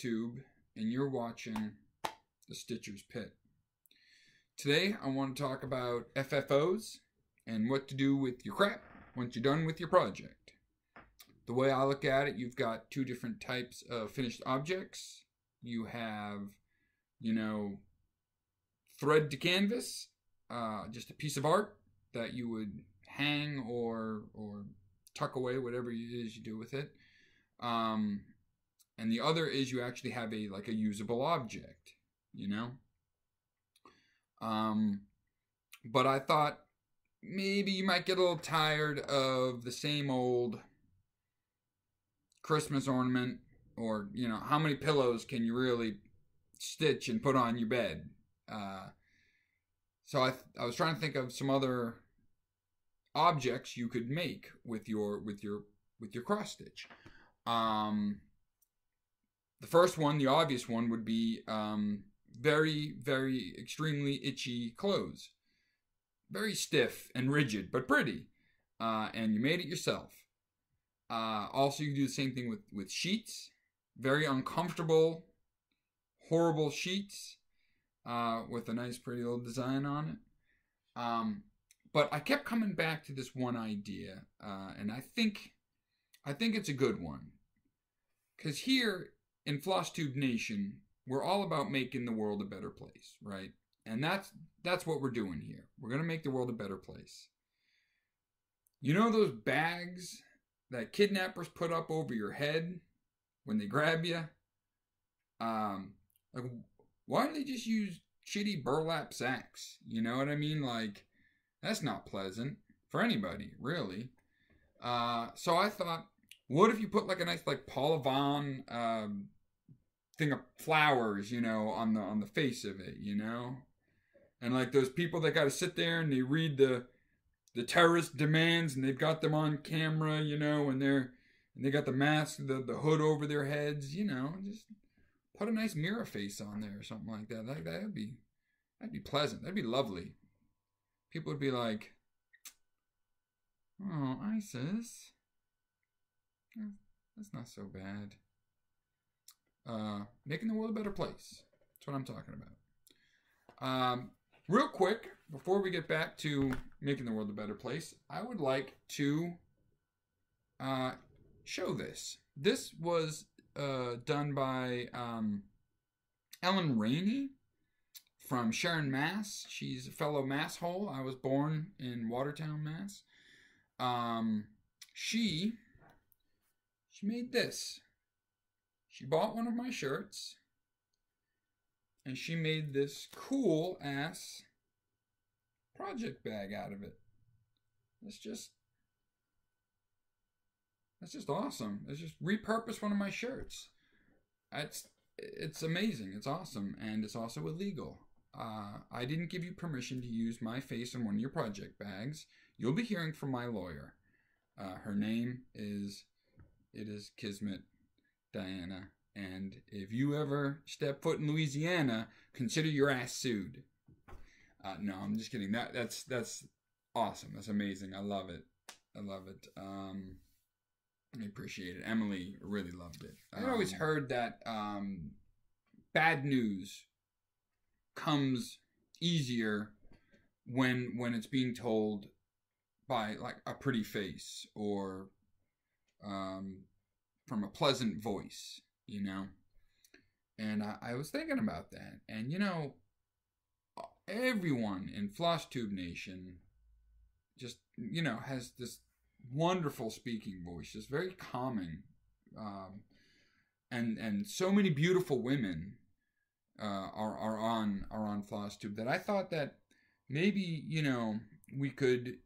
Tube, and you're watching The Stitcher's Pit. Today, I want to talk about FFOs and what to do with your crap once you're done with your project. The way I look at it, you've got two different types of finished objects. You have, thread to canvas, just a piece of art that you would hang or tuck away, whatever it is you do with it. And the other is you actually have a usable object, But I thought maybe you might get a little tired of the same old Christmas ornament, or, how many pillows can you really stitch and put on your bed? So I was trying to think of some other objects you could make with your cross stitch. The first one, the obvious one, would be very, very extremely itchy clothes. Very stiff and rigid, but pretty. And you made it yourself. Also, you can do the same thing with sheets. Very uncomfortable, horrible sheets with a nice, pretty little design on it. But I kept coming back to this one idea, and I think it's a good one. Because here in FlossTube Nation, we're all about making the world a better place, right? And that's what we're doing here. We're going to make the world a better place. You know those bags that kidnappers put up over your head when they grab you? Why don't they just use shitty burlap sacks? You know what I mean? That's not pleasant for anybody, really. So I thought, what if you put a nice Paul Yvonne thing of flowers, on the face of it, And those people that got to sit there and they read the terrorist demands, and they've got them on camera, and they got the mask, the hood over their heads, just put a nice mirror face on there or something like that. That'd be pleasant. That'd be lovely. People would be like, "Oh, Isis, that's not so bad." Making the world a better place. That's what I'm talking about. Real quick, before we get back to making the world a better place, I would like to show this. This was done by Ellen Rainey from Sharon, Mass. She's a fellow Mass hole. I was born in Watertown, Mass. She made this. She bought one of my shirts, and she made this cool ass project bag out of it. That's just awesome. It's just repurposed one of my shirts. It's amazing. It's awesome, and it's also illegal. I didn't give you permission to use my face on one of your project bags. You'll be hearing from my lawyer. Her name is Kismet Diana, and if you ever step foot in Louisiana, consider your ass sued. No, I'm just kidding. That's awesome. That's amazing. I love it. I appreciate it. Emily really loved it. I always heard that bad news comes easier when it's being told by a pretty face, or from a pleasant voice, And I was thinking about that. And, everyone in FlossTube Nation just, has this wonderful speaking voice, just very calming. And so many beautiful women are on FlossTube that I thought that maybe, we could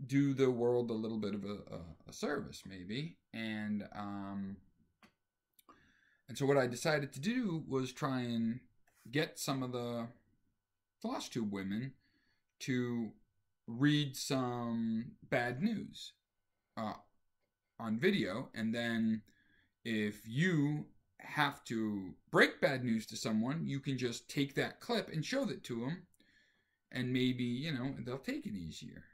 do the world a little bit of a service, maybe. And so what I decided to do was try and get some of the FlossTube women to read some bad news on video, and then if you have to break bad news to someone, you can just take that clip and show that to them, and maybe, they'll take it easier.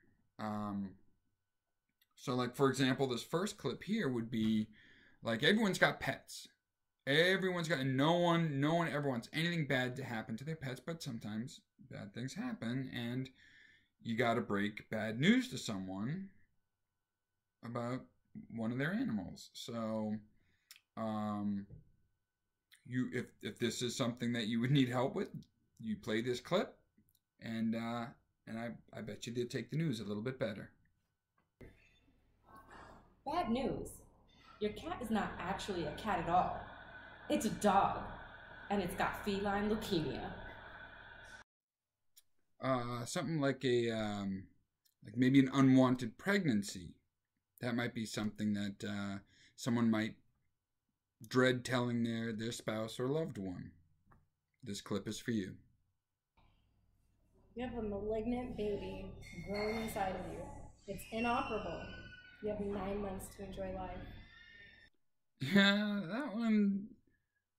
So for example, this first clip here would be everyone's got pets. Everyone's got, and no one ever wants anything bad to happen to their pets, but sometimes bad things happen, and you got to break bad news to someone about one of their animals. So, if this is something that you would need help with, you play this clip, and I bet you they'll take the news a little bit better. Bad news. Your cat is not actually a cat at all. It's a dog, and it's got feline leukemia. Something like like maybe an unwanted pregnancy. That might be something that someone might dread telling their spouse or loved one. This clip is for you. You have a malignant baby growing inside of you. It's inoperable. You have 9 months to enjoy life. Yeah, that one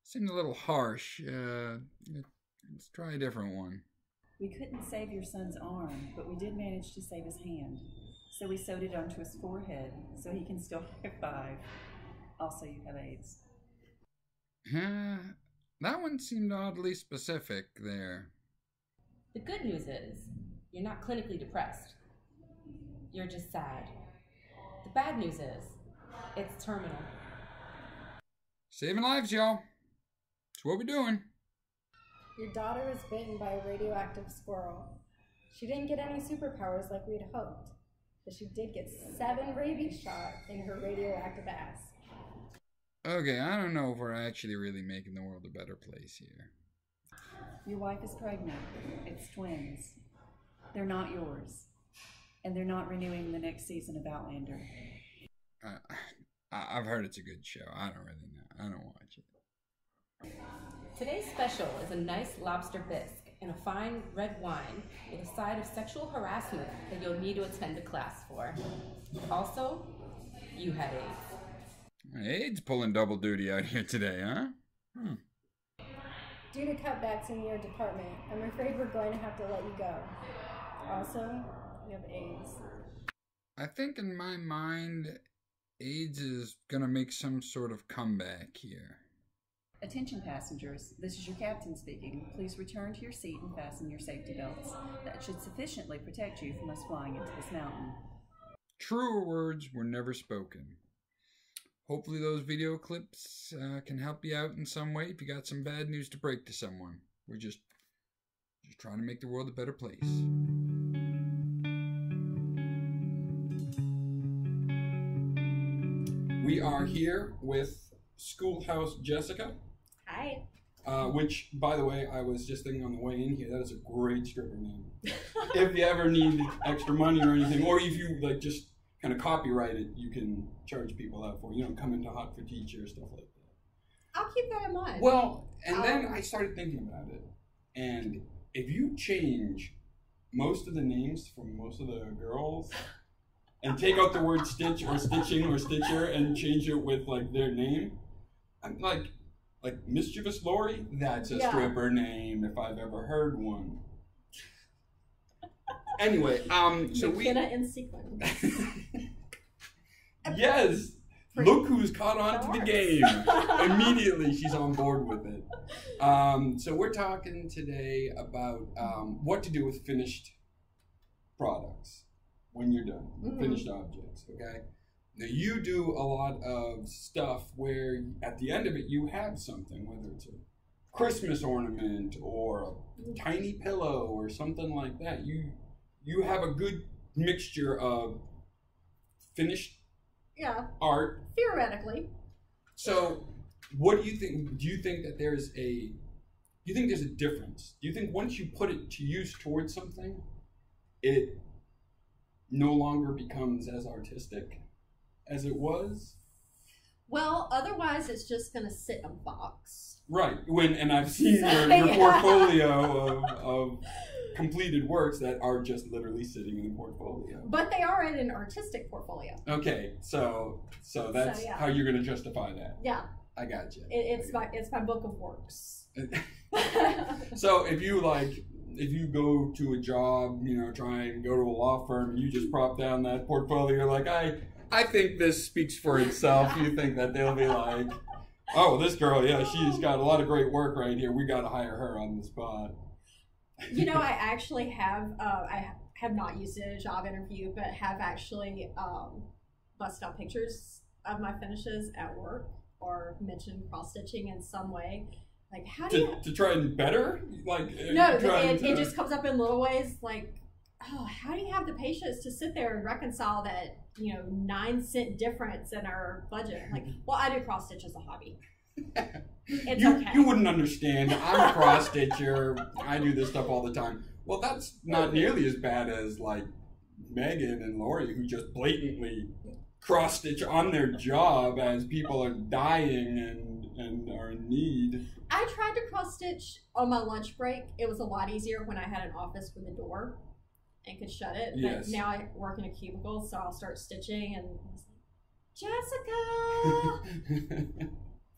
seemed a little harsh. Let's try a different one. We couldn't save your son's arm, but we did manage to save his hand. So we sewed it onto his forehead so he can still high five. Also, you have AIDS. That one seemed oddly specific there. The good news is, you're not clinically depressed. You're just sad. The bad news is, it's terminal. Saving lives, y'all. That's what we're doing. Your daughter was bitten by a radioactive squirrel. She didn't get any superpowers like we'd hoped, but she did get 7 rabies shots in her radioactive ass. Okay, I don't know if we're actually really making the world a better place here. Your wife is pregnant. It's twins. They're not yours. And they're not renewing the next season of Outlander. I've heard it's a good show. I don't really know. I don't watch it. Today's special is a nice lobster bisque and a fine red wine with a side of sexual harassment that you'll need to attend a class for. Also, you had AIDS. AIDS pulling double duty out here today, huh? Due to cutbacks in your department, I'm afraid we're going to have to let you go. Also, you have AIDS. I think in my mind, AIDS is gonna make some sort of comeback here. Attention passengers, this is your captain speaking. Please return to your seat and fasten your safety belts. That should sufficiently protect you from us flying into this mountain. Truer words were never spoken. Hopefully those video clips can help you out in some way if you got some bad news to break to someone. We're just trying to make the world a better place. We are here with Schoolhouse Jessica. Hi. Which, by the way, I was just thinking on the way in here, that is a great stripper name. If you ever need extra money or anything, or if you like just kind of copyright it, you can charge people out for it. You know, come into Hot for Teacher, stuff like that. I'll keep that in mind. Well, and then I started thinking about it. And if you change most of the names from most of the girls and take out the word stitch or stitching or stitcher and change it with like their name, I'm like Mischievous Lori, that's a stripper name if I've ever heard one. Anyway, so McKenna in sequence. Yes, look who's caught on to the game. Immediately, she's on board with it. So we're talking today about what to do with finished products when you're done, finished objects. Okay. Now you do a lot of stuff where at the end of it you have something, whether it's a Christmas ornament or a tiny pillow or something like that. You have a good mixture of finished art. Theoretically. So what do you think? Do you think that there's a difference? Do you think once you put it to use towards something, it no longer becomes as artistic as it was? Well, otherwise it's just going to sit in a box. Right. And I've seen your portfolio of completed works that are just literally sitting in a portfolio. But they are in an artistic portfolio. Okay, so that's how you're going to justify that. Yeah. I got you. It's my book of works. So if you go to a job, try and go to a law firm, and you just prop down that portfolio, like I think this speaks for itself. You think that they'll be like, oh, this girl, yeah, she's got a lot of great work right here. We got to hire her on the spot. You know, I actually have, I have not used it in a job interview, but have actually busted out pictures of my finishes at work or mentioned cross-stitching in some way. Like, how do you... To try and better? Like, no, it just comes up in little ways, like, oh, how do you have the patience to sit there and reconcile that, 9-cent difference in our budget? Like, well, I do cross-stitch as a hobby. It's okay. You wouldn't understand. I'm a cross-stitcher. I do this stuff all the time. Well, that's not nearly as bad as, like, Megan and Lori, who just blatantly cross-stitch on their job as people are dying and are in need. I tried to cross-stitch on my lunch break. It was a lot easier when I had an office with a door and could shut it. Yes. But now I work in a cubicle, so I'll start stitching and Jessica!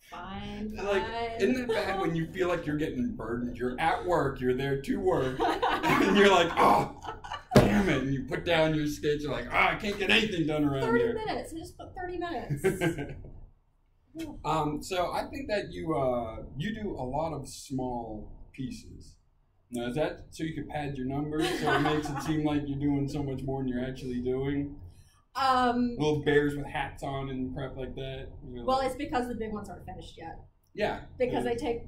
Fine. Like, isn't it bad when you feel like you're getting burdened? You're at work, you're there to work, and you're like, oh, damn it. And you put down your stitch, you're like, I can't get anything done around 30 here. minutes. I just put 30 minutes. So I think that you do a lot of small pieces. Now, is that so you can pad your numbers so it makes it seem like you're doing so much more than you're actually doing? Little bears with hats on and crap like that. Well, it's because the big ones aren't finished yet. Yeah. Because they take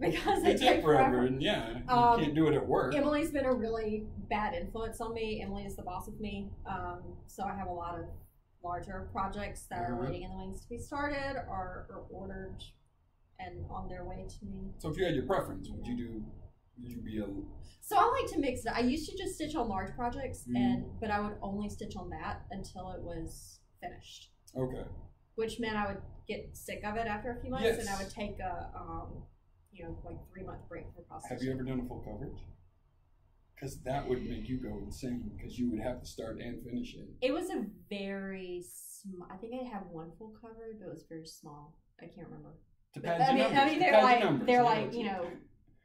forever. And yeah, you can't do it at work. Emily been a really bad influence on me. Emily is the boss of me. So I have a lot of larger projects that are waiting in the wings to be started or ordered and on their way to me. So if you had your preference, would you be a... So I like to mix it. I used to just stitch on large projects, but I would only stitch on that until it was finished. Okay. Which meant I would get sick of it after a few months, and I would take a, 3-month break for cross stitching. Have you ever done a full coverage? Because that would make you go insane, because you would have to start and finish it. It was a very small, I think I had one full coverage, but it was very small. I can't remember. They're like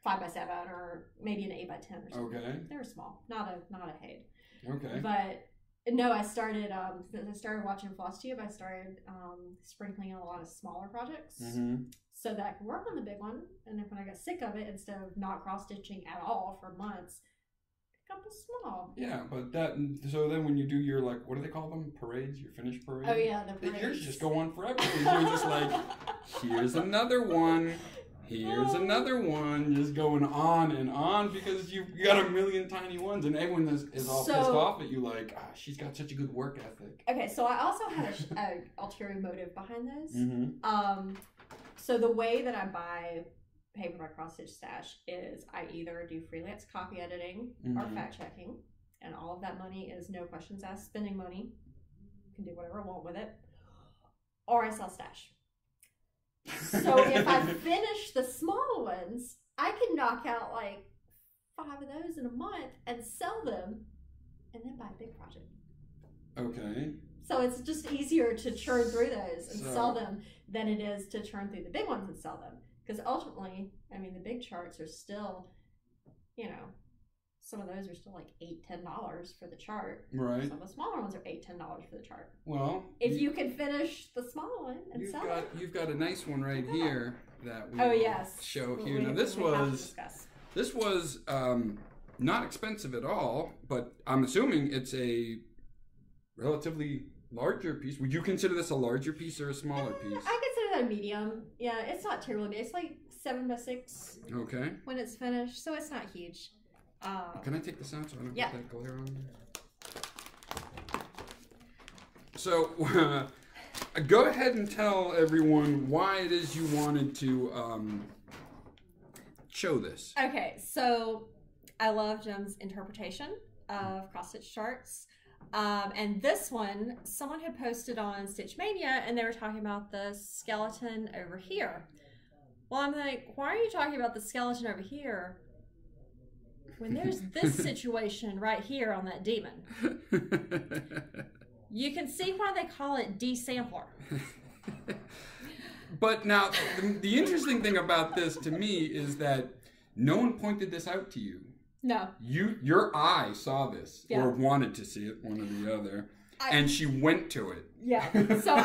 5x7 or maybe an 8x10 or something. Okay. They were small, not a Haid. Okay. But no, I started since I started watching FlossTube, I started sprinkling in a lot of smaller projects so that I could work on the big one. And then when I got sick of it, instead of not cross stitching at all for months, pick up the small. Yeah, but so then when you do your, like, what do they call them? Parades? Your finished parade? Oh yeah, the parades. Yours just go on forever. You're just like, here's another one. Here's another one, just going on and on because you got a million tiny ones, and everyone is all pissed off at you, like, she's got such a good work ethic. Okay, so I also had an ulterior motive behind those. So the way that I buy paper by Cross Stitch Stash is I either do freelance copy editing or fact checking, and all of that money is no questions asked spending money. You can do whatever I want with it, or I sell stash. So if I finish the small ones, I can knock out like 5 of those in a month and sell them and then buy a big project. Okay. So it's just easier to churn through those and sell them than it is to churn through the big ones and sell them. Because ultimately, I mean, the big charts are still, some of those are still like $8-10 for the chart. Right. Some of the smaller ones are $8-10 for the chart. Well, if you can finish the small one and sell it. You've got a nice one right here that we show here. Now this was not expensive at all, but I'm assuming it's a relatively larger piece. Would you consider this a larger piece or a smaller piece? I consider that a medium. Yeah, it's not terribly big. It's like 7x6. Okay. When it's finished, so it's not huge. Can I take this out so I don't get that glare on there? So, go ahead and tell everyone why it is you wanted to show this. Okay, so I love Jim's interpretation of cross-stitch charts. And this one, someone had posted on Stitch Mania, and they were talking about the skeleton over here. Well, I'm like, why are you talking about the skeleton over here when there's this situation right here on that demon? You can see why they call it D-sampler. But now, the interesting thing about this to me is that no one pointed this out to you. No. Your eye saw this, or wanted to see it, one or the other, and she went to it. Yeah. So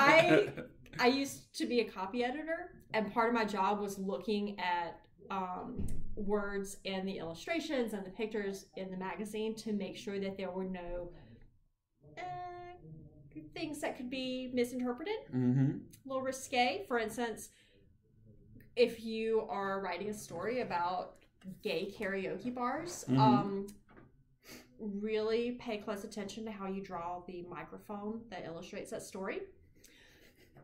I used to be a copy editor, and part of my job was looking at words and the illustrations and the pictures in the magazine to make sure that there were no things that could be misinterpreted. A little risque. For instance, if you are writing a story about gay karaoke bars, really pay close attention to how you draw the microphone that illustrates that story.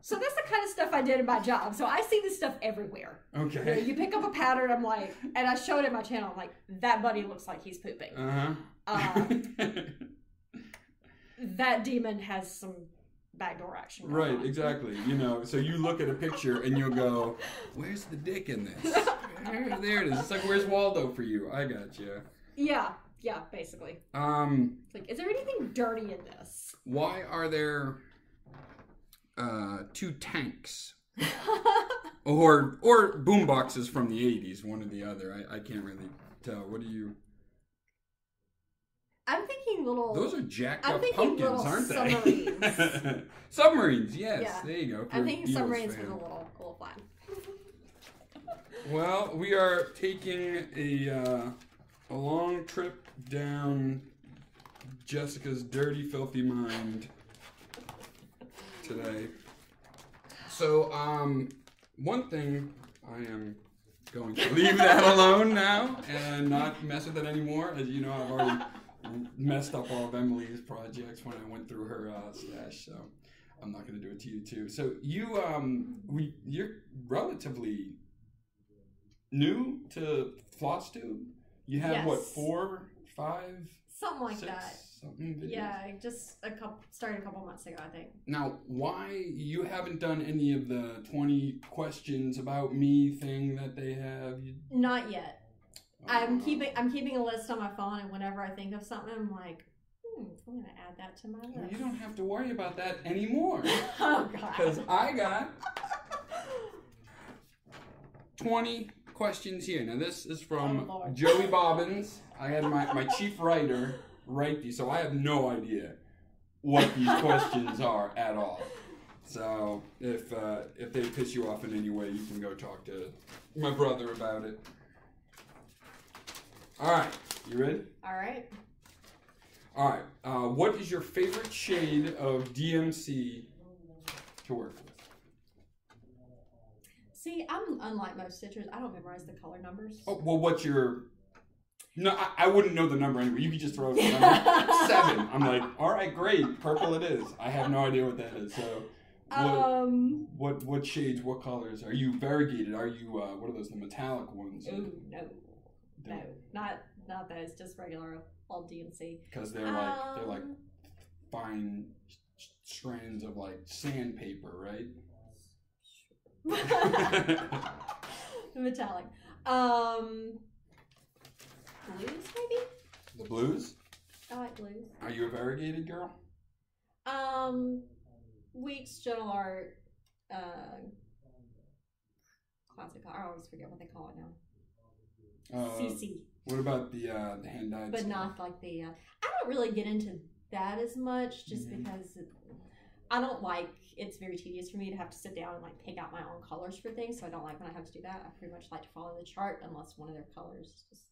So that's the kind of stuff I did in my job. So I see this stuff everywhere. Okay. You know, you pick up a pattern, I'm like, and I show it in my channel, I'm like, that buddy looks like he's pooping. That demon has some backdoor action going Right, on. exactly. You know, so you look at a picture and you'll go, where's the dick in this? There it is. It's like, where's Waldo for you? I got you. Yeah, basically. It's like, is there anything dirty in this? Why are there 2 tanks? or boomboxes from the 80s, one or the other. I can't really tell. What do you... I'm thinking little... Those are jacked I'm up thinking pumpkins, little aren't they? submarines. Submarines, yes. Yeah. There you go. I'm thinking Eagles submarines fan. with a little flag. Well, we are taking a long trip down Jessica's dirty, filthy mind today. So, one thing, I am going to leave that alone now and not mess with it anymore. As you know, I've already messed up all of Emily's projects when I went through her stash, so I'm not going to do it to you too. So you're relatively new to floss tube. You have what, 4, 5, something like 6, that. something videos? Yeah, just started a couple months ago, I think. Now, why you haven't done any of the 20 questions about me thing that they have? Not yet. I'm keeping a list on my phone, and whenever I think of something, I'm like, I'm gonna add that to my list. Well, you don't have to worry about that anymore. Oh God. Because I got 20 questions here. Now this is from Joey Bobbins. I had my chief writer write these, so I have no idea what these questions are at all. So if they piss you off in any way, you can go talk to my brother about it. All right, you ready? All right. All right. What is your favorite shade of DMC to work with? See, I'm unlike most stitchers. I don't memorize the color numbers. Oh, well, what's your... No, I wouldn't know the number anyway. You could just throw out the number. 7. I'm like, all right, great. Purple it is. I have no idea what that is. So, what shades, what colors? Are you variegated? Are you, what are those, the metallic ones? Ooh, no, not those. Just regular old DMC. Because they're like fine strands of like sandpaper, right? Metallic. Blues, maybe? The blues? I like blues. Are you a variegated girl? Weeks, General Art, classic. I always forget what they call it now. CC. What about the hand-dyed But stuff? not like the... I don't really get into that as much, just because I don't like... It's very tedious for me to have to sit down and like pick out my own colors for things, so I don't like when I have to do that. I pretty much like to follow the chart unless one of their colors just...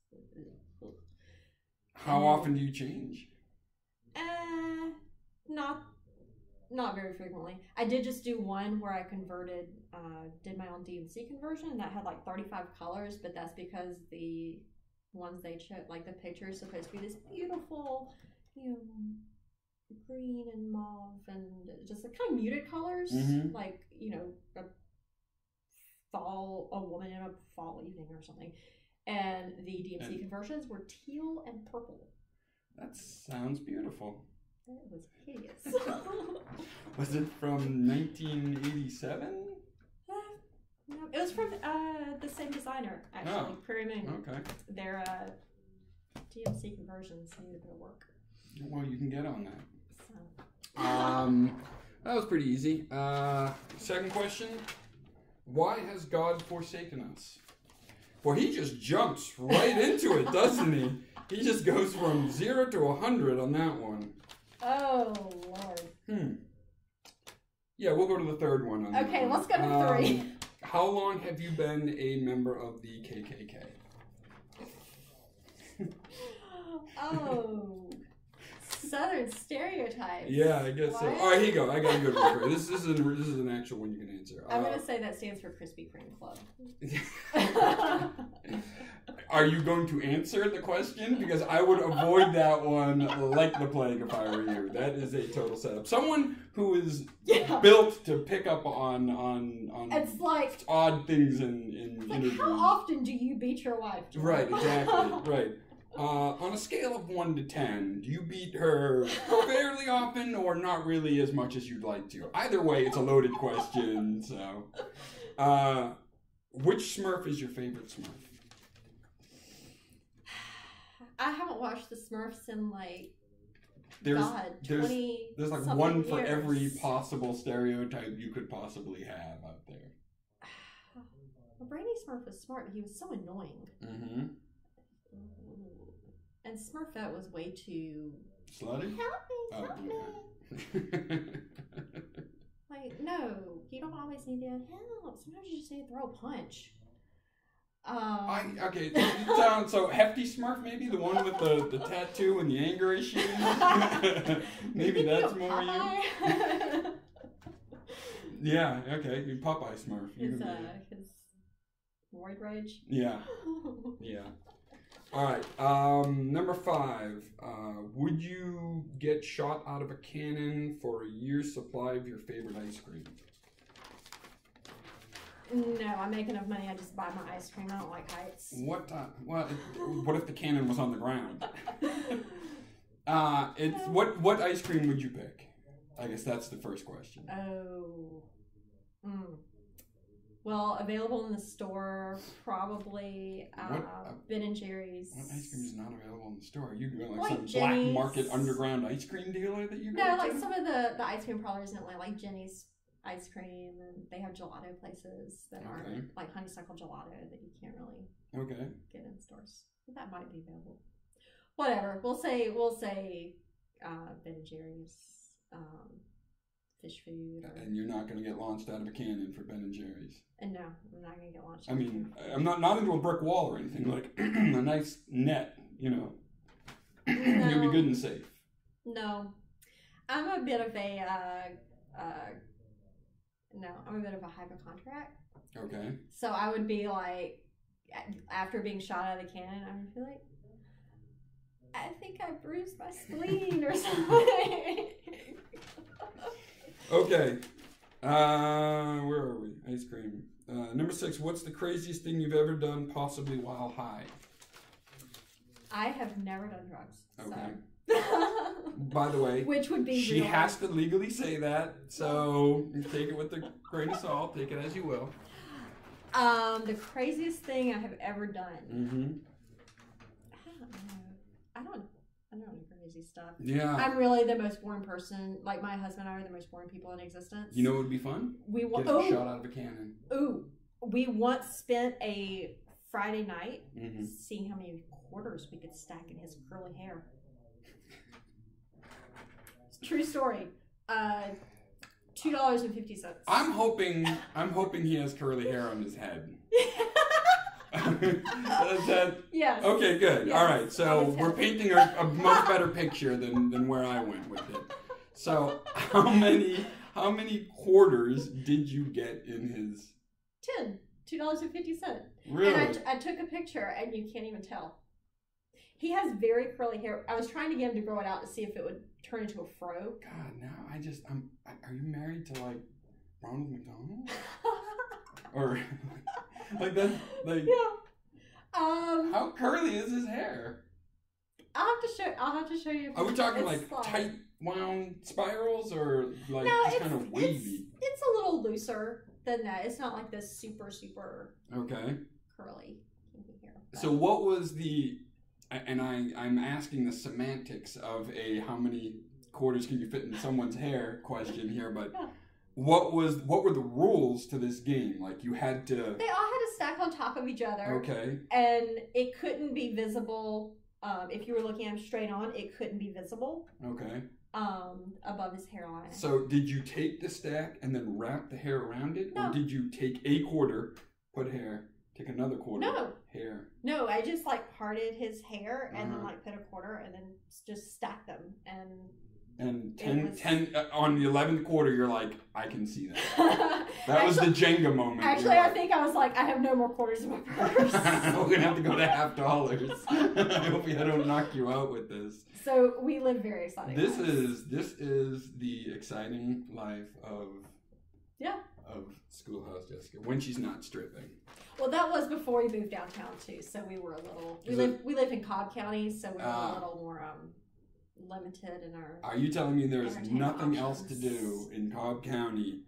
How often do you change? Not very frequently. I did just do one where I converted, did my own DMC conversion, and that had like 35 colors, but that's because the ones they chose, like the picture is supposed to be this beautiful, green and mauve and just like kind of muted colors, like, a woman in a fall evening or something. And the DMC conversions were teal and purple. That sounds beautiful. It was hideous. Was it from 1987? No, it was from the same designer, actually, Prairie Moon. Okay. Their DMC conversions need a bit of work. Well, you can get on that. So. That was pretty easy. Second question. Why has God forsaken us? Well, he just jumps right into it, doesn't he? He just goes from 0 to 100 on that one. Oh, Lord. Yeah, we'll go to the third one. On Okay, let's go to 3. How long have you been a member of the KKK? Oh, Southern stereotypes. Yeah, I guess so. What? All right, here you go. I gotta go to the first. This is an actual one you can answer. I'm gonna say that stands for Krispy Kreme Club. Are you going to answer the question? Because I would avoid that one like the plague if I were you. That is a total setup. Someone who is built to pick up on It's like odd things in interviews. how often do you beat your wife? Jordan? Right, exactly. Right. On a scale of 1 to 10, do you beat her fairly often or not really as much as you'd like to? Either way, it's a loaded question. So, which Smurf is your favorite Smurf? I haven't watched the Smurfs in like There's 20 like something one for years. every possible stereotype you could possibly have out there. Well, Brady Smurf was smart, but he was so annoying. Mm-hmm. And Smurfette was way too Slutty? help me. Like, no, you don't always need to help. Sometimes you just need to throw a punch. Okay, so Hefty Smurf maybe? The one with the tattoo and the anger issues? Maybe that's more you? Yeah, okay, you Popeye Smurf. His roid rage? Yeah, yeah. Alright, number 5. Would you get shot out of a cannon for a year's supply of your favorite ice cream? No, I make enough money. I just buy my ice cream. I don't like heights. What if the cannon was on the ground? What ice cream would you pick? I guess that's the first question. Oh. Well, available in the store, probably Ben and Jerry's. What ice cream is not available in the store? Are you going Like some Jenny's. black market underground ice cream dealer that you go No, to? like some of the ice cream parlors in Atlanta, like Jenny's ice cream, and they have gelato places that are like honeysuckle gelato that you can't really get in stores. But that might be available. Whatever. We'll say Ben and Jerry's, fish food. And you're not going to get launched out of a cannon for Ben and Jerry's. And no, I'm not going to get launched. I mean, I'm not into a brick wall or anything. Like a nice net, you know. No. You'll be good and safe. No, I'm a bit of a hypochondriac. Okay. So I would be like, after being shot out of the cannon, I would feel like, I think I bruised my spleen or something. Okay. Where are we? Ice cream. Number 6. What's the craziest thing you've ever done, possibly while high? I have never done drugs. Okay. So. By the way, which would be she has to legally say that, so take it with a grain of salt. Take it as you will. The craziest thing I have ever done. Mm-hmm. I don't know crazy stuff. Yeah. I'm really the most boring person. Like my husband and I are the most boring people in existence. You know what would be fun? Get shot out of a cannon. Ooh. We once spent a Friday night seeing how many quarters we could stack in his curly hair. True story. $2.50. I'm hoping he has curly hair on his head. Yes. Okay, good. Yes. All right, so we're painting a much better picture than where I went with it. So how many quarters did you get in his? 10. $2.50. Really? And I took a picture, and you can't even tell. He has very curly hair. I was trying to get him to grow it out to see if it would turn into a fro. God, now are you married to like Ronald McDonald? Or like that? Like yeah. How curly is his hair? I'll have to show you. Are we talking like tight wound spirals or like no, just kind of wavy? It's a little looser than that. It's not like this super okay curly hair. So what was the? And I'm asking the semantics of a how many quarters can you fit in someone's hair question here, but what were the rules to this game? Like you had to. They all had to stack on top of each other. Okay. And it couldn't be visible if you were looking at them straight on. It couldn't be visible. Okay. above his hairline. So did you take the stack and then wrap the hair around it? No. Or did you take a quarter, put hair, take another quarter, hair? No, I just like parted his hair and then like put a quarter and then just stacked them and 10 on the 11th quarter, you're like, I can see that. That was the Jenga moment. Actually, I think I was like, I have no more quarters in my purse. We're gonna have to go to $50. I hope I don't knock you out with this. So we live very exciting. This is the exciting life of Schoolhouse Jessica when she's not stripping. Well, that was before we moved downtown too. So we were a little. We live in Cobb County, so we were a little more limited in our. Are you telling me there's nothing else to do in Cobb County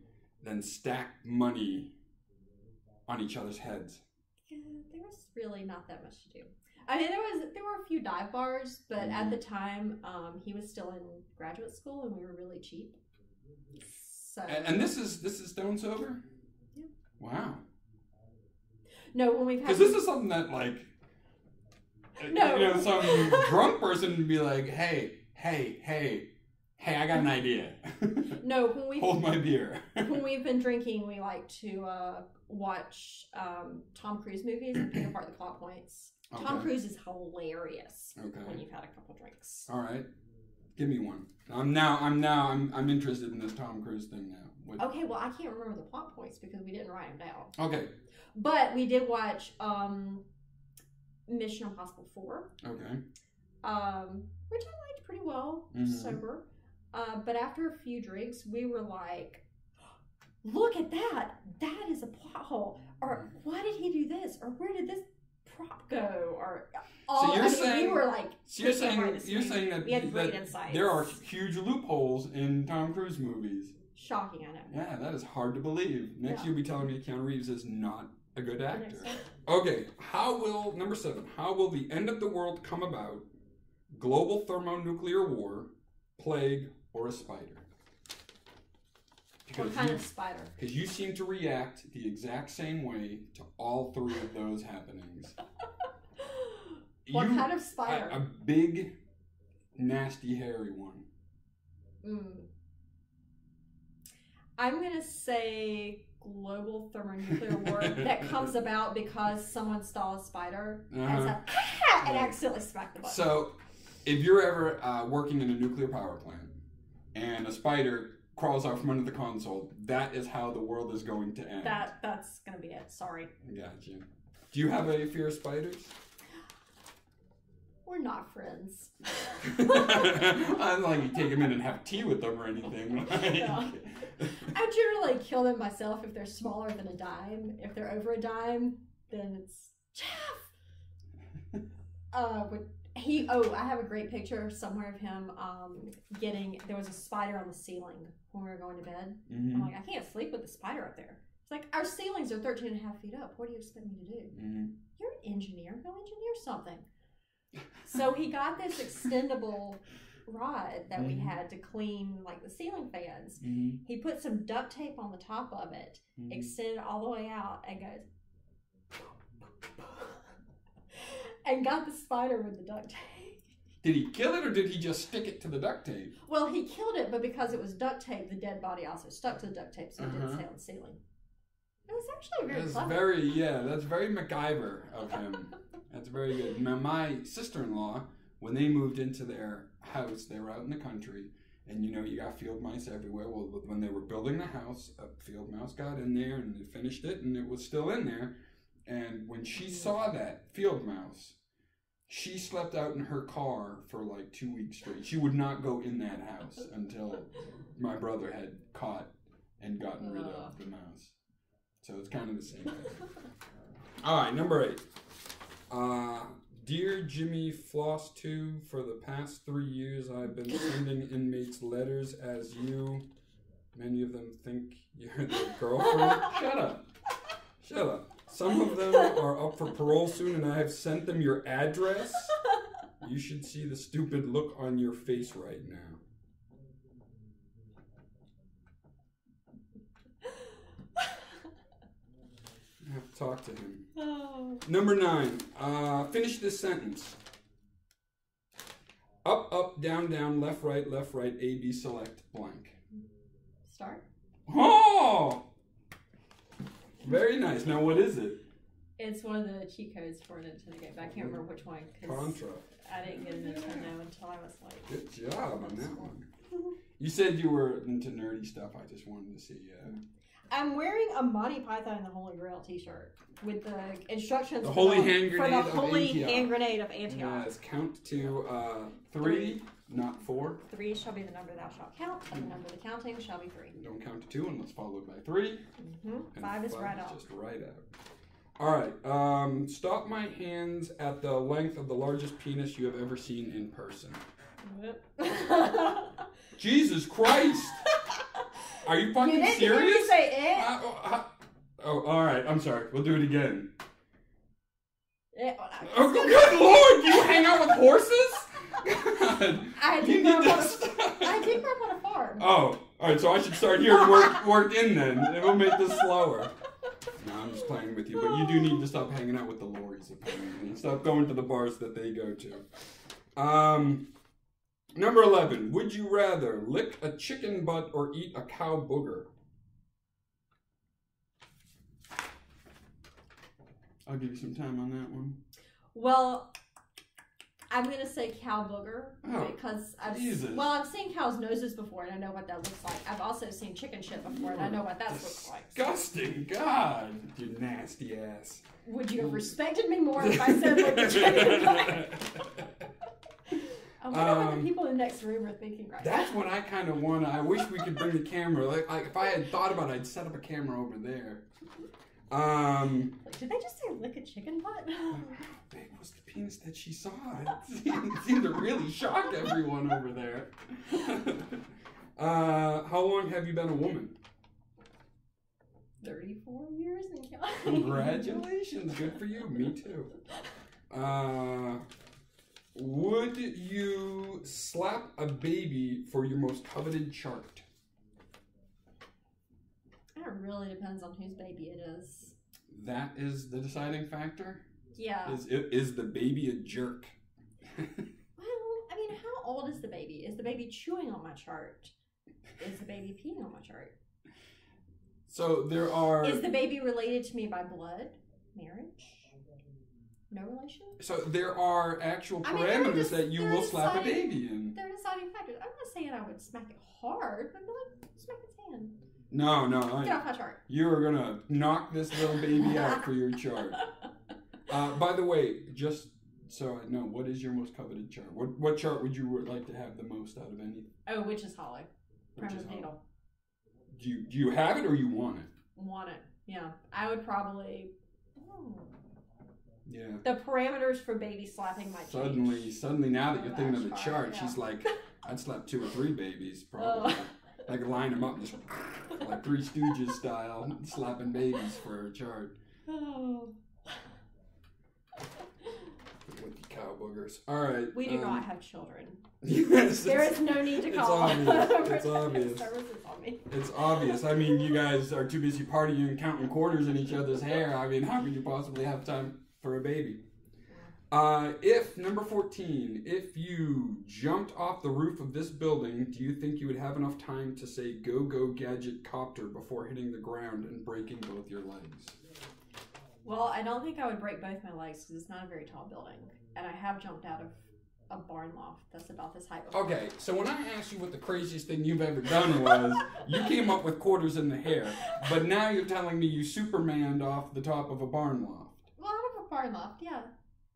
than stack money on each other's heads? Yeah, there was really not that much to do. I mean, there were a few dive bars, but at the time, he was still in graduate school, and we were really cheap. So. And this is stone sober? Yeah. Wow. No, when we've had because this is something that like. No. Some drunk person would be like, hey, I got an idea. No, when we hold my beer. When we've been drinking, we like to watch Tom Cruise movies and pick apart the plot points. Okay. Tom Cruise is hilarious when you've had a couple drinks. All right, give me one. I'm interested in this Tom Cruise thing now. Okay, well I can't remember the plot points because we didn't write them down. Okay, but we did watch Mission Impossible 4. Okay. Which I liked pretty well, sober. But after a few drinks, we were like, look at that! That is a plot hole. Or why did he do this? Or where did this prop go? Or all, so you're saying, we were like, you're saying that, we had great insights. There are huge loopholes in Tom Cruise movies. Shocking, I know. Yeah, that is hard to believe. Next you'll be telling me Keanu Reeves is not a good actor. Okay, number 7, how will the end of the world come about? Global thermonuclear war, plague, or a spider? What kind of spider? Because you seem to react the exact same way to all 3 of those happenings. What kind of spider? A big, nasty, hairy one. I'm going to say global thermonuclear war that comes about because someone stole a spider and accidentally smacked the button. So, if you're ever working in a nuclear power plant and a spider crawls out from under the console, that is how the world is going to end. That's going to be it. Sorry. Gotcha. Do you have a fear of spiders? We're not friends. I don't like you take them in and have tea with them or anything. No. I generally kill them myself if they're smaller than a dime. If they're over a dime, then it's Jeff. I have a great picture somewhere of him there was a spider on the ceiling when we were going to bed. I'm like, I can't sleep with the spider up there. It's like, our ceilings are 13 and a half feet up. What do you expect me to do? You're an engineer. Go engineer something. So he got this extendable rod that we had to clean like the ceiling fans. He put some duct tape on the top of it, extended all the way out, and goes and got the spider with the duct tape. Did he kill it or did he just stick it to the duct tape? Well, he killed it, but because it was duct tape, the dead body also stuck to the duct tape, so it didn't stay on the ceiling. It was actually very clever. That's very MacGyver of him. That's very good. Now, my sister-in-law, when they moved into their house, they were out in the country, and you got field mice everywhere. Well, when they were building the house, a field mouse got in there and they finished it, and it was still in there. And when she saw that field mouse, she slept out in her car for like 2 weeks straight. She would not go in that house until my brother had caught and gotten rid of the mouse. So it's kind of the same thing. All right, number 8. Dear Jimmy Floss 2, for the past 3 years I've been sending inmates letters as you. Many of them think you're their girlfriend. Shut up. Some of them are up for parole soon and I have sent them your address. You should see the stupid look on your face right now. I have to talk to him. Number 9. Finish this sentence. Up, up, down, down, left, right, A, B, select, blank. Start. Oh! Very nice. Now, what is it? It's one of the cheat codes for a Nintendo game, but I can't remember which one. Contra. I didn't get a Nintendo until I was like... Good job on that one. You said you were into nerdy stuff. I just wanted to see. I'm wearing a Monty Python and the Holy Grail t-shirt with the instructions The Holy Hand for Grenade the of Holy Antioch. Hand Grenade of Antioch. Yes, count to 3, not 4. 3 shall be the number thou shalt count, and the number of the counting shall be 3. Don't count to 2 unless followed by 3. Mm-hmm. 5 is right out. Just right out. All right. Stop my hands at the length of the largest penis you have ever seen in person. Jesus Christ! Are you fucking serious? You didn't hear me say it. Oh, all right. I'm sorry. We'll do it again. Oh, good Lord! You hang out with horses? God. I did grow up on a farm. Oh, all right. So I should start here and work in then. It will make this slower. No, I'm just playing with you, but you do need to stop hanging out with the lorries, apparently. Stop going to the bars that they go to. Number 11. Would you rather lick a chicken butt or eat a cow booger? I'll give you some time on that one. Well, I'm going to say cow booger because I've seen cows' noses before and I know what that looks like. I've also seen chicken shit before and I know what that looks like. Disgusting. God, you nasty ass. Would you have respected me more if I said like a chicken butt? I wonder what the people in the next room are thinking right now. That's what I kind of want. I wish we could bring the camera. Like if I had thought about it, I'd set up a camera over there. Did they just say lick a chicken butt? How big was the penis that she saw? It seemed to really shock everyone over there. How long have you been a woman? 34 years and counting. Congratulations. Good for you. Me too. Would you slap a baby for your most coveted chart? It really depends on whose baby it is. That is the deciding factor? Yeah. Is the baby a jerk? Well, I mean, how old is the baby? Is the baby chewing on my chart? Is the baby peeing on my chart? So there are... Is the baby related to me by blood? Marriage? No relation? So there are actual parameters that you will slap a baby in. They're deciding factors. I'm not saying I would smack it hard, but like smack its hand. No. Get off my chart. You're going to knock this little baby out for your chart. By the way, just so I know, what is your most coveted chart? What chart would you like to have the most out of any? Oh, Witch's Hollow. Premornatal. Do you have it or you want it? Want it, yeah. I would probably... Yeah. The parameters for baby slapping might change. Suddenly now that you're thinking of the chart, she's like, I'd slap 2 or 3 babies, probably. Like line them up, just like Three Stooges style, slapping babies for her chart. Oh. With the cow boogers. All right. We do not have children. Yes, there is no need to call. It's obvious. Services on me. It's obvious. I mean, you guys are too busy partying and counting quarters in each other's hair. I mean, how could you possibly have time for a baby? Number 14, if you jumped off the roof of this building, do you think you would have enough time to say go go gadget copter before hitting the ground and breaking both your legs? Well, I don't think I would break both my legs because it's not a very tall building. And I have jumped out of a barn loft that's about this height before. Okay, so when I asked you what the craziest thing you've ever done was, you came up with quarters in the hair. But now you're telling me you Supermaned off the top of a barn loft. Well, out of a barn loft, yeah.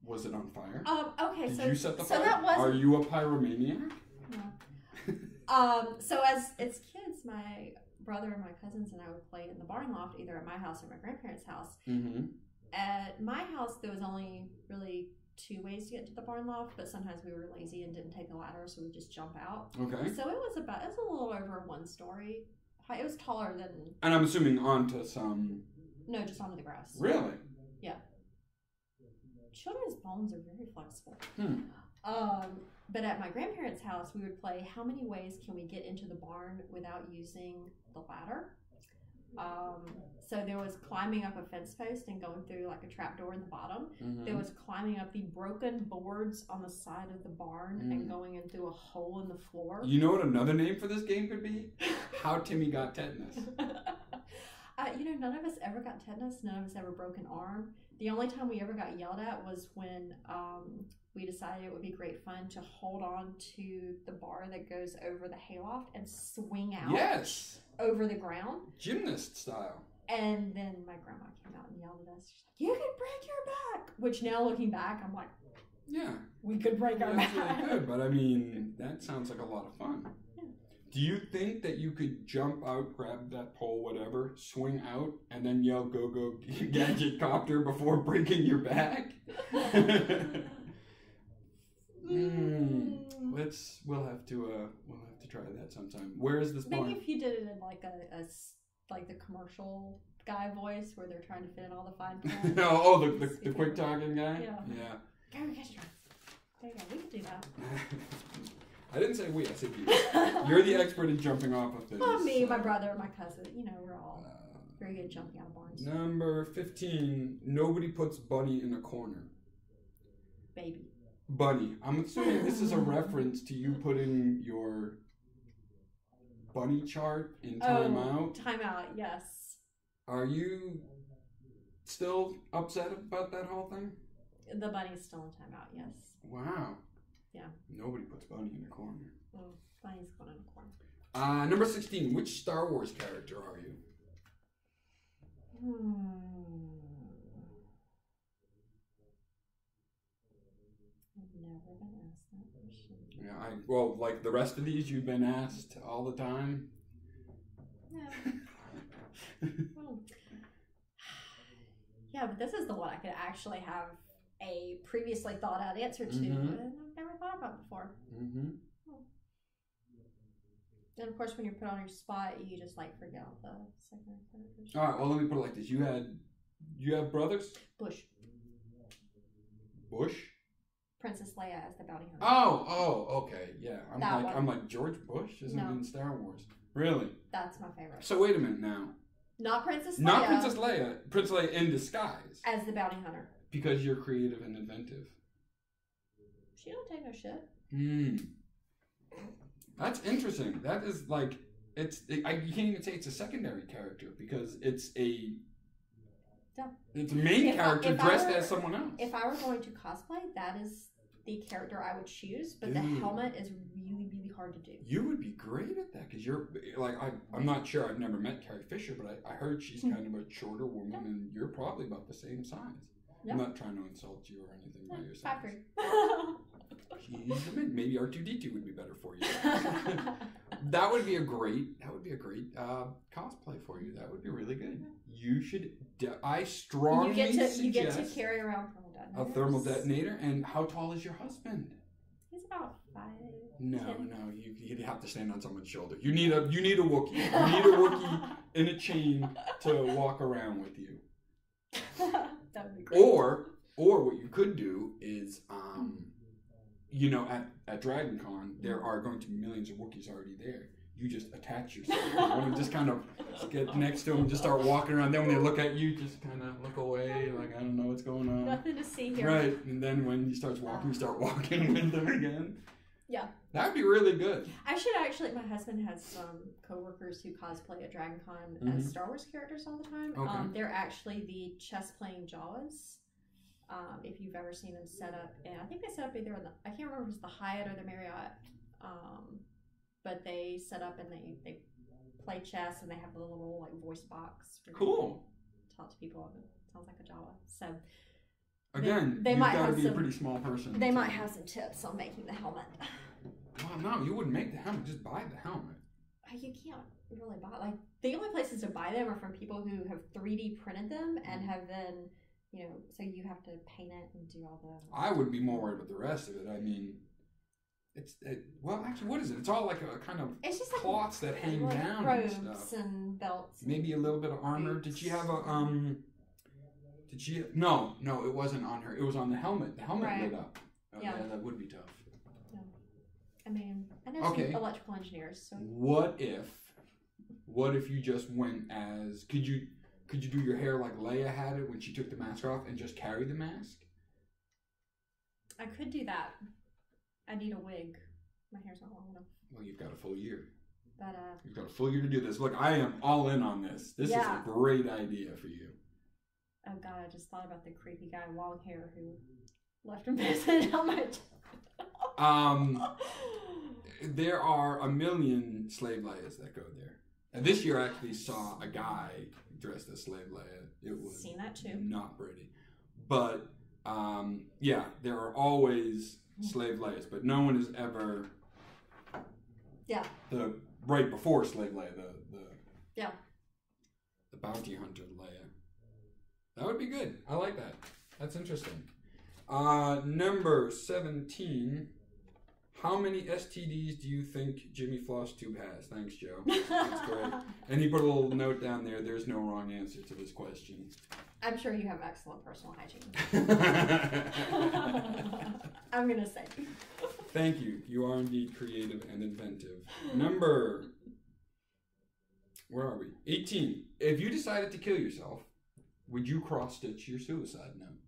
Was it on fire? Okay, Did so you set the fire? that was. Are you a pyromaniac? No. So as kids, my brother and my cousins and I would play in the barn loft, either at my house or my grandparents' house. Mm-hmm. At my house, there was only really 2 ways to get to the barn loft, but sometimes we were lazy and didn't take the ladder, so we'd just jump out. Okay. So it was a little over 1 story. It was taller than. And I'm assuming onto some. No, just onto the grass. Really? Yeah. Children's bones are very flexible. But at my grandparents' house, we would play how many ways can we get into the barn without using the ladder? So there was climbing up a fence post and going through like a trap door in the bottom. There was climbing up the broken boards on the side of the barn and going in through a hole in the floor. You know what another name for this game could be? How Timmy Got Tetanus. None of us ever got tetanus. None of us ever broke an arm. The only time we ever got yelled at was when we decided it would be great fun to hold on to the bar that goes over the hayloft and swing out over the ground. Gymnast style. And then my grandma came out and yelled at us. She's like, "You could break your back." Which now looking back, I'm like, yeah, we could break our back. Really good, but I mean, that sounds like a lot of fun. Yeah. Do you think that you could jump out, grab that pole, whatever, swing out, and then yell "Go Go Gadget Copter" before breaking your back? We'll have to try that sometime. Where is this barn? Maybe if you did it in like like the commercial guy voice where they're trying to fit in all the fine points. The quick talking guy. Yeah. Go get your. There you go. We can do that. I didn't say we. I said you. You're the expert in jumping off of things. Well, me, my brother, my cousin. We're all very good at jumping out of barns. Number 15. Nobody puts Bunny in a corner. Baby. Bunny. I'm assuming this is a reference to you putting your bunny chart in timeout. Timeout, yes. Are you still upset about that whole thing? The bunny's still in timeout, yes. Wow. Yeah. Nobody puts Bunny in a corner. Bunny's going in a corner. Number 16. Which Star Wars character are you? I've never been asked that question. Yeah, like the rest of these, you've been asked all the time. Yeah. Yeah, but this is the one I could actually have a previously thought out answer to, and I've never thought about before. And of course, when you're put on your spot, you just like forget all the secondary characters. All right, well, let me put it like this: you have brothers? Bush. Princess Leia as the bounty hunter. Oh, okay, yeah. I'm like George Bush isn't in Star Wars, really? That's my favorite. So wait a minute now. Not Princess Leia. Not Princess Leia. Princess Leia in disguise. As the bounty hunter. Because you're creative and inventive. She don't take no shit. That's interesting. That is like you can't even say it's a secondary character because it's a main character dressed as someone else. If I were going to cosplay, that is the character I would choose, but the helmet is really, really hard to do. You would be great at that because you're like I'm not sure. I've never met Carrie Fisher, but I heard she's kind of a shorter woman, and you're probably about the same size. I'm not trying to insult you or anything by your size. 5'3". Maybe R2D2 would be better for you. That would be a great cosplay for you. That would be really good. You should. I strongly suggest you get to carry around a thermal detonator. And how tall is your husband? He's about 5. No, you'd have to stand on someone's shoulder. You need a Wookiee. You need a Wookiee in a chain to walk around with you. That would be great. Or what you could do is, at Dragon Con, there are going to be millions of Wookiees already there. You just attach yourself. You want to just kind of get next to them and just start walking around. Then when they look at you, just kind of look away, like, I don't know what's going on. Nothing to see here. Right, and then when he starts walking, you start walking with them again. Yeah. That would be really good. I should actually, my husband has some coworkers who cosplay at Dragon Con as Star Wars characters all the time. Okay. They're actually the chess-playing Jawas. If you've ever seen them set up, and I think they set up either in I can't remember if it's the Hyatt or the Marriott, but they set up and they play chess and they have a little like voice box. Cool. Talk to people. And it sounds like a Jawa. So again, they you've might got to have be some, a pretty small person. They might have some tips on making the helmet. Well, no, you wouldn't make the helmet. Just buy the helmet. You can't really buy the only places to buy them are from people who have 3D printed them and have then. So you have to paint it and do all the... I would be more worried about the rest of it. I mean, actually, what is it? It's all like a kind of cloths that hang down robes and stuff. And belts. Maybe a little bit of armor. Boots. Did she have a, No, it wasn't on her. It was on the helmet. The helmet lit up. Yeah, that would be tough. Yeah. I mean, I know some electrical engineers. So. What if What if you just went as... Could you do your hair like Leia had it when she took the mask off and just carry the mask? I could do that. I need a wig. My hair's not long enough. Well, you've got a full year. But You've got a full year to do this. Look, I am all in on this. This is a great idea for you. oh god, I just thought about the creepy guy with long hair who left a message on my There are a million slave Leias that go there. And this year I actually saw a guy dressed as slave Leia. It was seen that too. Not pretty. But yeah, there are always slave Leias, but no one has ever the right before slave Leia, the bounty hunter Leia. That would be good. I like that. That's interesting. Number 17. How many STDs do you think Jimmy Flosstube has? Thanks, Joe. That's great. And he put a little note down there. There's no wrong answer to this question. I'm sure you have excellent personal hygiene. I'm going to say. Thank you. You are indeed creative and inventive. Number... Where are we? 18. If you decided to kill yourself, would you cross-stitch your suicide note?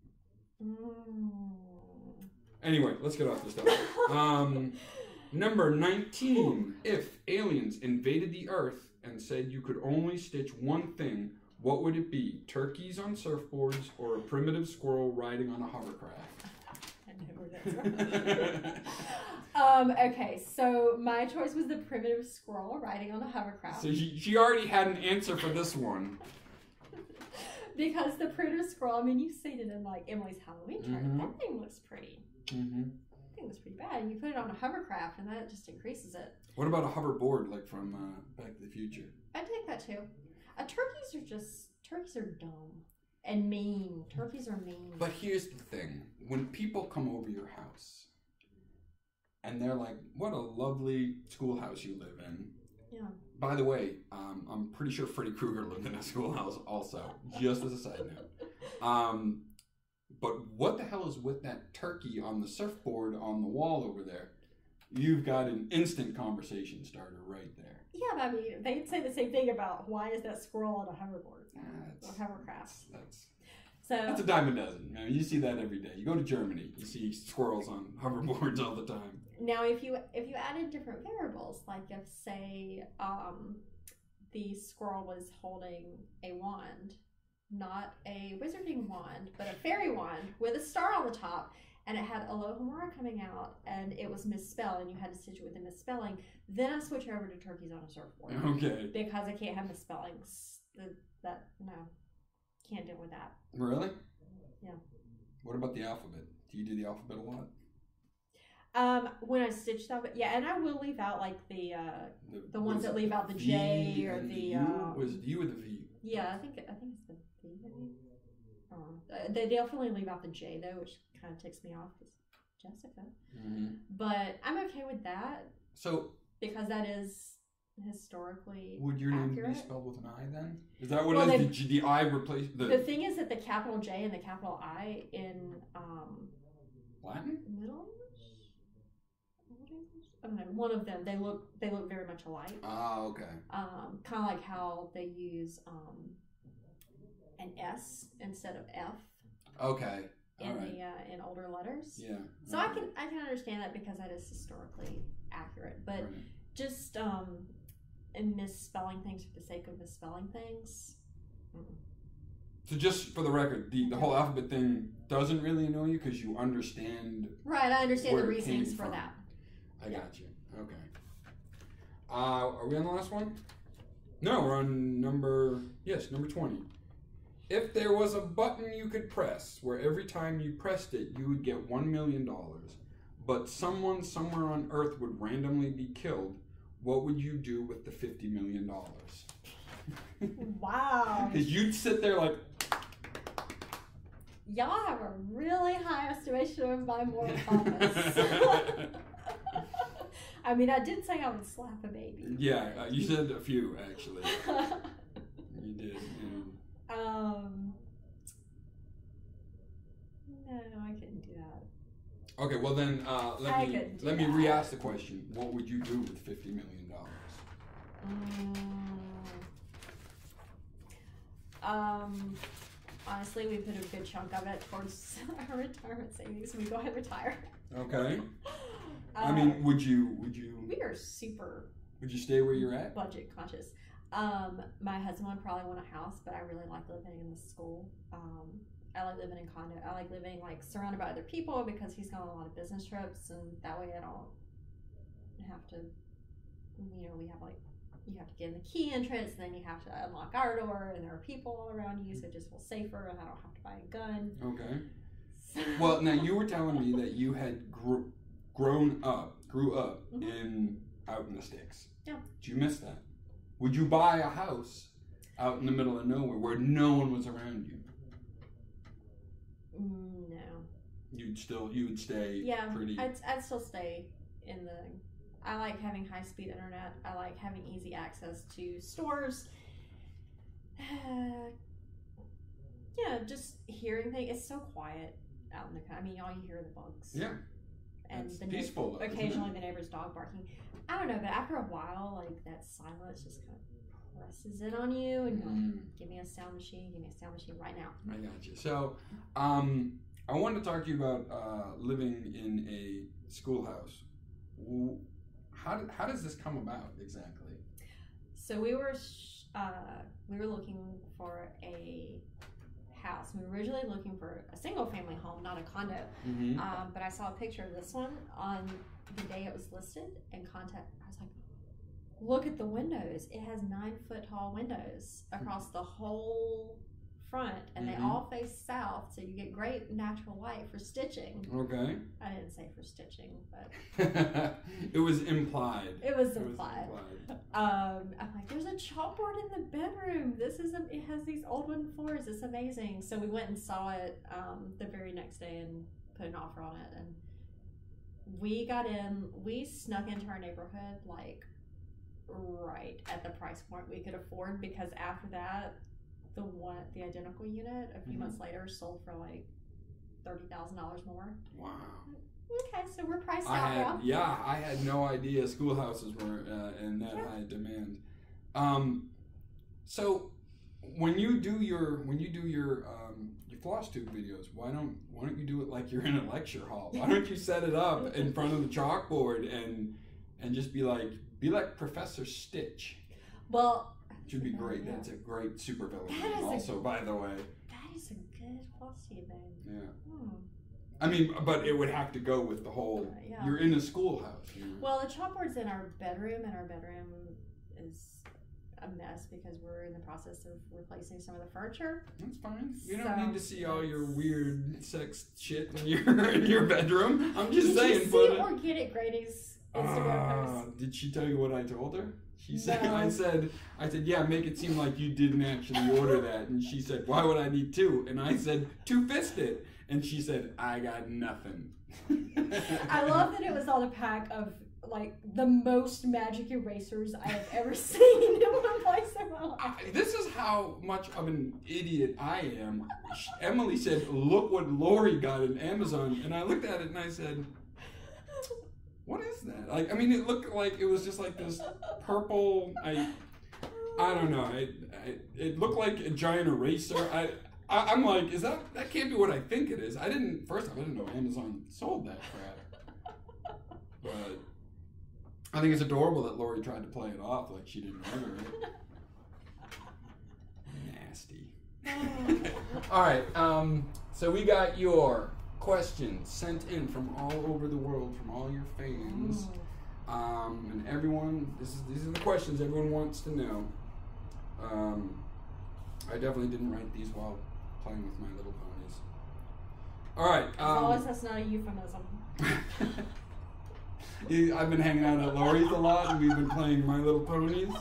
Anyway, let's get off this stuff. Number 19. If aliens invaded the Earth and said you could only stitch one thing, what would it be? Turkeys on surfboards or a primitive squirrel riding on a hovercraft? I know where that's from. Okay, so my choice was the primitive squirrel riding on a hovercraft. So she already had an answer for this one. Because the primitive squirrel, I mean, you've seen it in like Emily's Halloween chart. Mm-hmm. That thing looks pretty. Mm-hmm. That thing looks pretty bad. And you put it on a hovercraft, and that just increases it. What about a hoverboard, like from Back to the Future? I take that too. Turkeys are dumb and mean. Turkeys are mean. But here's the thing: when people come over your house, and they're like, "What a lovely schoolhouse you live in." Yeah. By the way, I'm pretty sure Freddy Krueger lived in a schoolhouse also, just as a side note. But what the hell is with that turkey on the surfboard on the wall over there? You've got an instant conversation starter right there. Yeah, but I mean, they'd say the same thing about why is that squirrel on a hoverboard or hovercraft. That's a dime a dozen. I mean, you see that every day. You go to Germany, you see squirrels on hoverboards all the time. Now, if you added different variables, like if say the squirrel was holding a wand, not a wizarding wand, but a fairy wand with a star on the top, and it had Alohomora coming out, and it was misspelled, and you had to stitch it with a misspelling, then I switch over to turkeys on a surfboard. Okay. Because I can't have misspellings. No, can't deal with that. Really? Yeah. What about the alphabet? Do you do the alphabet a lot? When I stitch stuff, yeah, and I will leave out like the ones that leave out the J or the was it U or the V? Yeah, I think it's the V. Maybe. They definitely leave out the J though, which kind of ticks me off. It's Jessica, but I'm okay with that. So because that is historically would your accurate. name be spelled with an I then? Is that what it is? The I replaced the. The thing is that the capital J and the capital I in Latin, Middle English. I don't know. One of them. They look very much alike. Oh, okay. Kind of like how they use an S instead of F. Okay. In the in older letters. Yeah. So I can understand that because that is historically accurate, but just and misspelling things for the sake of misspelling things. So just for the record, the whole alphabet thing doesn't really annoy you because you understand. Right, I understand the reasonings for that. I got you. Okay. Are we on the last one? No, we're on number 20. If there was a button you could press where every time you pressed it you would get $1 million, but someone somewhere on Earth would randomly be killed, what would you do with the $50 million? Wow. Because you'd sit there like... Y'all have a really high estimation of my moral compass. I mean, I did say I would slap a baby. Yeah, you said a few, actually. You did. No, I couldn't do that. Okay, well then, let me re-ask the question. What would you do with $50 million? Honestly, we put a good chunk of it towards our retirement savings. We go ahead and retire. Okay. I mean, would you? We are super. Would you stay where you're at? Budget conscious. My husband would probably want a house, but I really like living in the school. I like living in condo. I like living like surrounded by other people because he's gone on a lot of business trips, and that way I don't have to. You know, we have like you have to get in the key entrance, and then you have to unlock our door, and there are people all around you, so it just feels safer, and I don't have to buy a gun. Okay. So. Well, now you were telling me that you had grew up Mm-hmm. out in the sticks. Yeah. Did you miss that? Would you buy a house out in the middle of nowhere where no one was around you? No. You would stay. Yeah, pretty. I'd still stay in the. I like having high speed internet. I like having easy access to stores. Yeah, just hearing things. It's so quiet out in the. I mean, all you hear are the bugs. Yeah. And it's the peaceful. Though, occasionally the neighbor's dog barking. I don't know, but after a while, like that silence just kind of presses in on you, and you're like, give me a sound machine. Give me a sound machine right now. I got you. So, I wanted to talk to you about living in a schoolhouse. How does this come about exactly? So we were looking for a house. We were originally looking for a single family home, not a condo. Mm-hmm. But I saw a picture of this one on the day it was listed and I was like, look at the windows. It has 9-foot tall windows across the whole front, and they all face south, so you get great natural light for stitching. Okay. I didn't say for stitching, but it was implied. It was implied. I'm like, there's a chalkboard in the bedroom. It has these old wooden floors. It's amazing. So we went and saw it the very next day and put an offer on it. And we snuck into our neighborhood like right at the price point we could afford, because after that, the identical unit a few months later sold for like $30,000 more. Wow. Okay, so we're priced out now. Yeah, I had no idea schoolhouses were in that high demand. So when you do your floss tube videos, why don't you do it like you're in a lecture hall? Why don't you set it up in front of the chalkboard and just be like Professor Stitch? Well, which would be great. Yeah. That's a great supervillain also, by the way. That is a good floss tube name. Yeah. I mean, but it would have to go with the whole, you're in a schoolhouse. You know? Well, the chalkboard's in our bedroom, and our bedroom is a mess because we're in the process of replacing some of the furniture. That's fine. We don't need to see all your weird sex shit in your bedroom. I'm just saying. Did you see or get it Grady's Instagram post? Did she tell you what I told her? She said, No. I said, yeah, make it seem like you didn't actually order that. And she said, why would I need 2? And I said, 2-fisted. And she said, I got nothing. I love that it was on a pack of like the most magic erasers I have ever seen in one place in my life. This is how much of an idiot I am. Emily said, look what Lori got in Amazon. And I looked at it and I said, what is that? Like, I mean, it looked like it was just like this purple. I don't know. It looked like a giant eraser. I'm like, that can't be what I think it is. First off, I didn't know Amazon sold that crap. But I think it's adorable that Lori tried to play it off like she didn't order it. Nasty. All right. So we got your questions sent in from all over the world, from all your fans, and everyone. These are the questions everyone wants to know. I definitely didn't write these while playing with My Little Ponies. All right. As long as that's not a euphemism. I've been hanging out at Lori's a lot, and we've been playing My Little Ponies.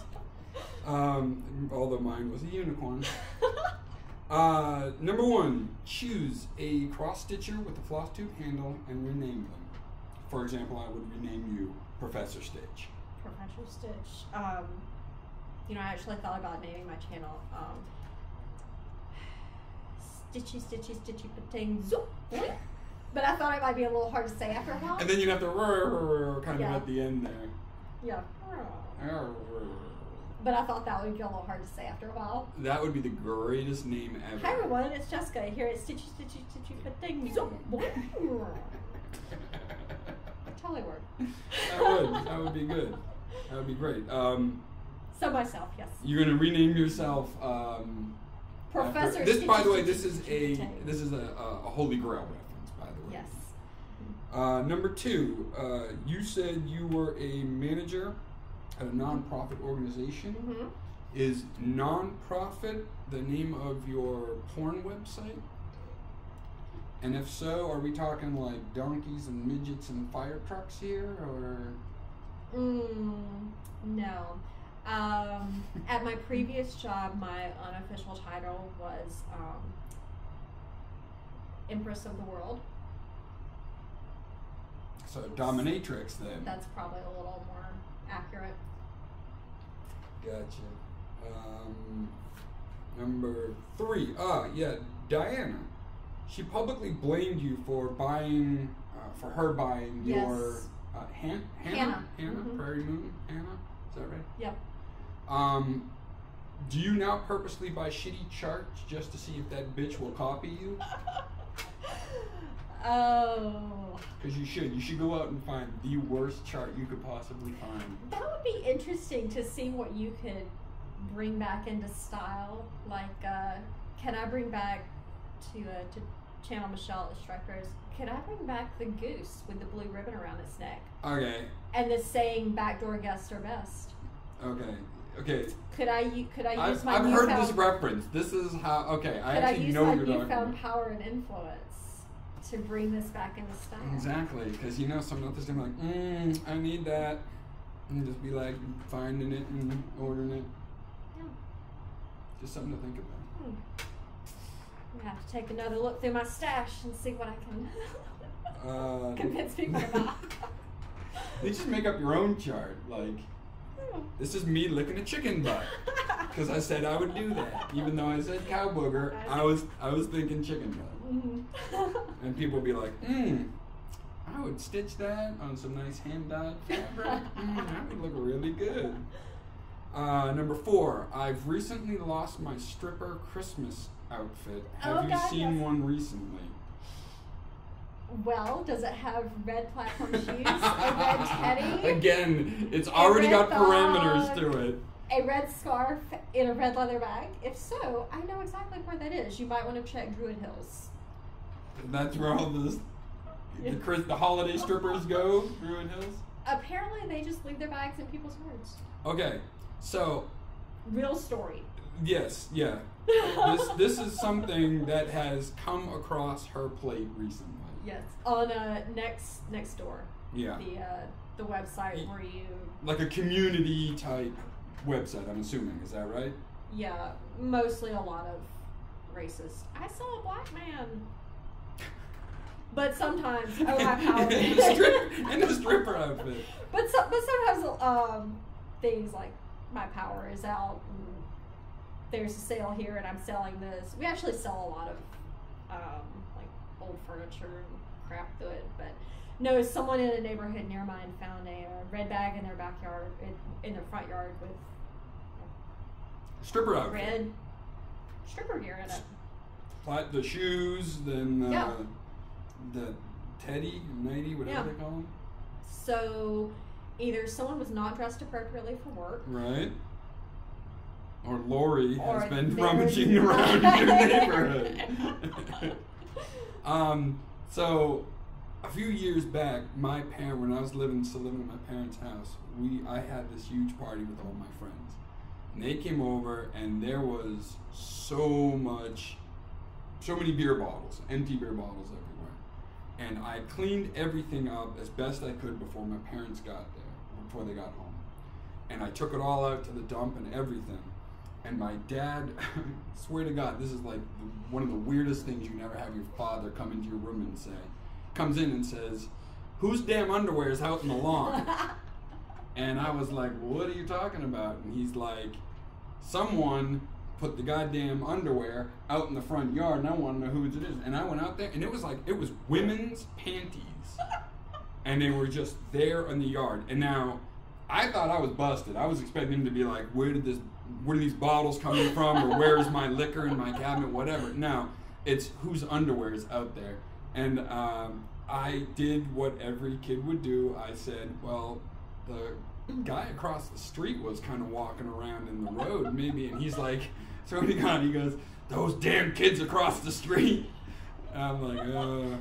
Although mine was a unicorn. Number 1, choose a cross-stitcher with a floss tube handle and rename them. For example, I would rename you Professor Stitch. Professor Stitch. I actually thought about naming my channel Stitchy, Stitchy, Stitchy, Pating, Zoop. But I thought it might be a little hard to say after a while. And then you'd have to kind of at the end there. Yeah. But I thought that would be a little hard to say after a while. That would be the greatest name ever. Hi everyone, it's Jessica here at Stitchy Stitchy Stitchy But Things. Totally work. That would be good. That would be great. So myself, yes. You're gonna rename yourself Professor after, this, Stitchy by the way, Stitchy this is a Holy Grail reference, by the way. Yes. Number 2, you said you were a manager at a non-profit organization. Mm-hmm. Is non-profit the name of your porn website? And if so, are we talking like donkeys and midgets and fire trucks here, or? No. At my previous job, my unofficial title was Empress of the World. So dominatrix then. That's probably a little more accurate. Gotcha. Number 3. Diana. She publicly blamed you for buying, Yes. your Hannah, Mhm. Prairie Moon, Hannah. Is that right? Yep. Do you now purposely buy shitty charts just to see if that bitch will copy you? Oh. Because you should. You should go out and find the worst chart you could possibly find. That would be interesting to see what you could bring back into style. Like, can I bring back to channel Michelle at Stripers? Can I bring back the goose with the blue ribbon around its neck? Okay. And the saying "backdoor guests are best." Okay. Could I use my I've newfound, heard this reference. This is how. Okay, I could actually I use know my what you're talking newfound about. power and influence to bring this back into style? Exactly, because some authors are like, I need that, and just be like finding it and ordering it. Yeah. Just something to think about. I'm gonna have to take another look through my stash and see what I can convince people about. You just make up your own chart. Like, this is me licking a chicken butt because I said I would do that, even though I said cow booger. I was thinking chicken butt, and people would be like, I would stitch that on some nice hand-dyed fabric. That would look really good. Number 4, I've recently lost my stripper Christmas outfit. Have you seen one recently? Well, does it have red platform shoes, a red teddy? Again, it's already got parameters to it. A red scarf in a red leather bag? If so, I know exactly where that is. You might want to check Druid Hills. That's where all the holiday strippers go, Druid Hills? Apparently, they just leave their bags in people's yards. Okay, so... Real story. Yes, yeah. This is something that has come across her plate recently. Yes, on next door. Yeah. The website where you. Like a community type website, I'm assuming. Is that right? Yeah, mostly a lot of racist. I saw a black man. But sometimes, my power. in a stripper outfit. But sometimes things like my power is out. And there's a sale here, and I'm selling this. We actually sell a lot of like old furniture and crap to it. But no, someone in a neighborhood near mine found a red bag in their backyard, in their front yard with stripper outfit. Red stripper gear in it. The shoes, then the teddy, nightie, whatever they call them. So either someone was not dressed appropriately for work. Right. Or Lori has been they're- rummaging around in your neighborhood. So a few years back, when I was still living at my parents' house, I had this huge party with all my friends. And they came over, and there was so many beer bottles, empty beer bottles everywhere. And I cleaned everything up as best I could before my parents got there, before they got home. And I took it all out to the dump and everything. And my dad, swear to God, this is like one of the weirdest things you never have your father come into your room and say. Comes in and says, "Whose damn underwear is out in the lawn?" And I was like, "What are you talking about?" And he's like, "Someone put the goddamn underwear out in the front yard, and I want to know whose it is." And I went out there, and it was women's panties. And they were just there in the yard. And now, I thought I was busted. I was expecting him to be like, where are these bottles coming from, or where's my liquor in my cabinet, whatever. No, it's whose underwear is out there. And I did what every kid would do. I said, well, the guy across the street was kind of walking around in the road, maybe, and he's like, so he goes, those damn kids across the street. And I'm like,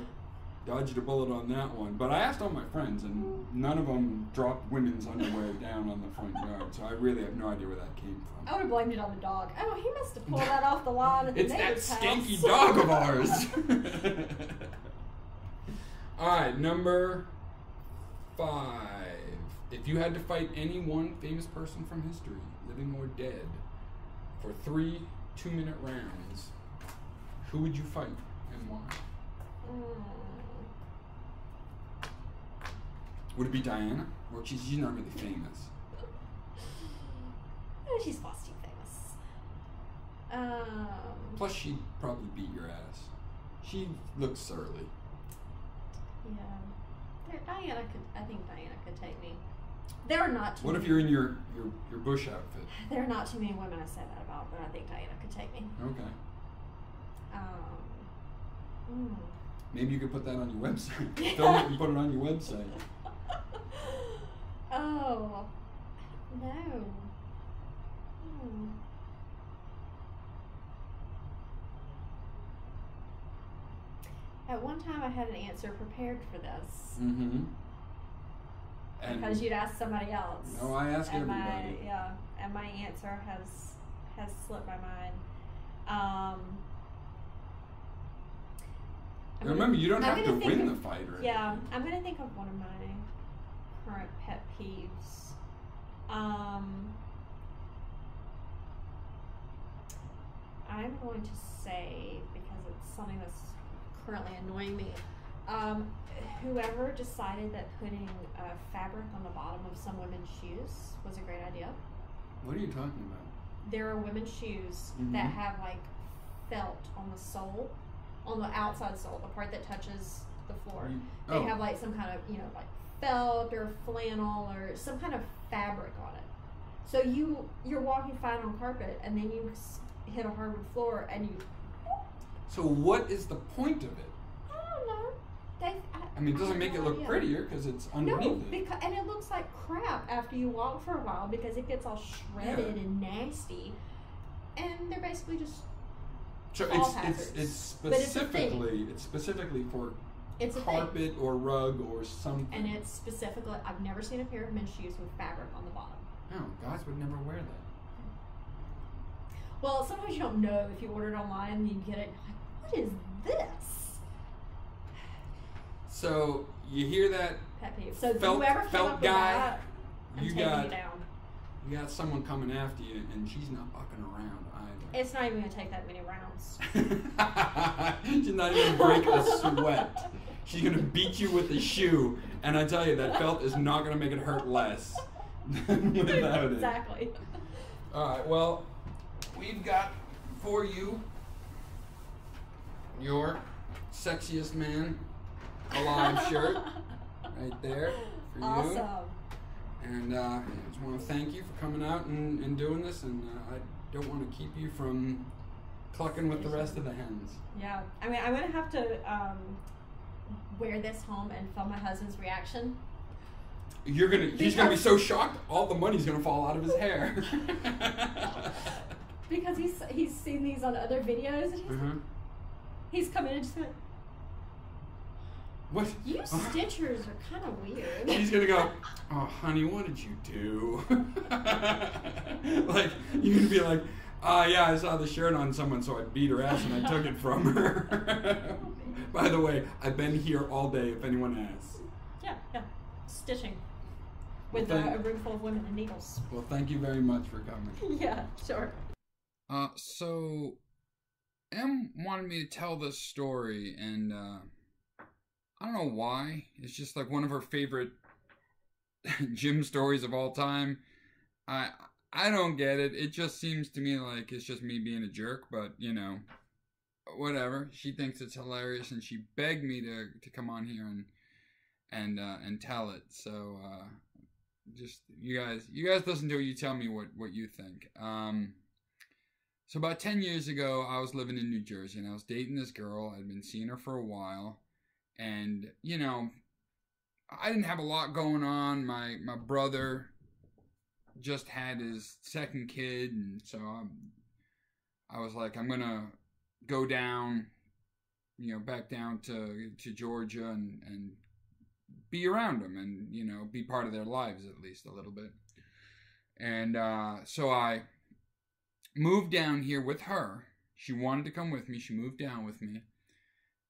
dodged a bullet on that one. But I asked all my friends, and none of them dropped women's underwear down on the front yard, so I really have no idea where that came from. I would have blamed it on the dog. Oh, he must have pulled that off the lawn at the It's that neighbor's house. stinky dog of ours. All right, number 5. If you had to fight any one famous person from history, living or dead, for 3 2-minute rounds, who would you fight and why? Would it be Diana? Or she's not really famous. She's supposed to be famous. Plus, she'd probably beat your ass. She looks surly. Yeah. I think Diana could take me. There are not too What if many, you're in your bush outfit? There are not too many women I say that about, but I think Diana could take me. Okay. Maybe you could put that on your website. Film it and put it on your website. Oh, no. At one time I had an answer prepared for this. Mm-hmm. Because you'd ask somebody else. No, I ask everybody. And my answer has slipped my mind. Remember, you don't have to win the of, fight, right? Yeah, I'm gonna think of one of my current pet peeves. I'm going to say, because it's something that's currently annoying me, whoever decided that putting fabric on the bottom of some women's shoes was a great idea. What are you talking about? There are women's shoes that have like felt on the sole, on the outside sole, the part that touches the floor. They have like some kind of, like felt or flannel or some kind of fabric on it. So you're walking fine on carpet, and then you hit a hardwood floor, and you. So what is the point of it? I don't know. I mean, it doesn't make it look prettier because it's underneath it. And it looks like crap after you walk for a while because it gets all shredded and nasty, and they're basically just. So it's specifically for carpet or rug or something. And it's specifically, I've never seen a pair of men's shoes with fabric on the bottom. No, guys would never wear that. Well, sometimes you don't know if you order it online and you get it. Like, what is this? So you hear that? Pet peeve. So whoever came up with that, I'm taking you down. You got someone coming after you, and she's not bucking around either. It's not even going to take that many rounds. She's not even break a sweat. She's going to beat you with the shoe, and I tell you, that felt is not going to make it hurt less without it. Exactly. All right, well, we've got for you your sexiest man alive shirt right there for you. Awesome. And I just want to thank you for coming out and doing this, and I don't want to keep you from clucking with the rest of the hens. Yeah, I mean, I'm going to have to wear this home and film my husband's reaction. He's gonna be so shocked, all the money's gonna fall out of his hair. Because he's seen these on other videos, and he's come in and just like, what? You stitchers are kind of weird. He's gonna go, oh honey, what did you do? Like, you're gonna be like, yeah, I saw the shirt on someone, so I beat her ass and I took it from her. By the way, I've been here all day if anyone asks. Yeah, stitching. With a room full of women and needles. Well, thank you very much for coming. Yeah, sure. So, Em wanted me to tell this story, and I don't know why. It's just like one of her favorite gym stories of all time. I don't get it. It just seems to me like it's just me being a jerk, but, whatever. She thinks it's hilarious, and she begged me to come on here and tell it. So, just you guys listen to it. You tell me what you think. So about 10 years ago, I was living in New Jersey, and I was dating this girl. I'd been seeing her for a while, and you know, I didn't have a lot going on. My brother just had his second kid, and so I was like, I'm gonna go down, you know, back down to Georgia and be around them, and you know, be part of their lives at least a little bit. And so I moved down here with her. She wanted to come with me. She moved down with me,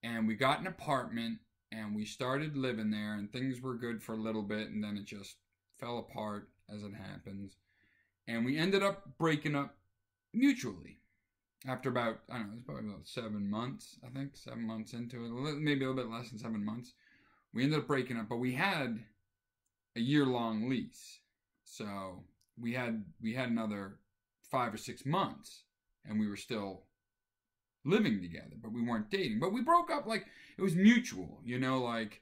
and we got an apartment, and we started living there, and things were good for a little bit, and then it just fell apart, as it happens. And we ended up breaking up mutually after about, I don't know, it was probably about 7 months, I think, 7 months into it, maybe a little bit less than 7 months. We ended up breaking up, but we had a year-long lease. So we had another 5 or 6 months, and we were still living together, but we weren't dating. But we broke up like it was mutual, you know, like,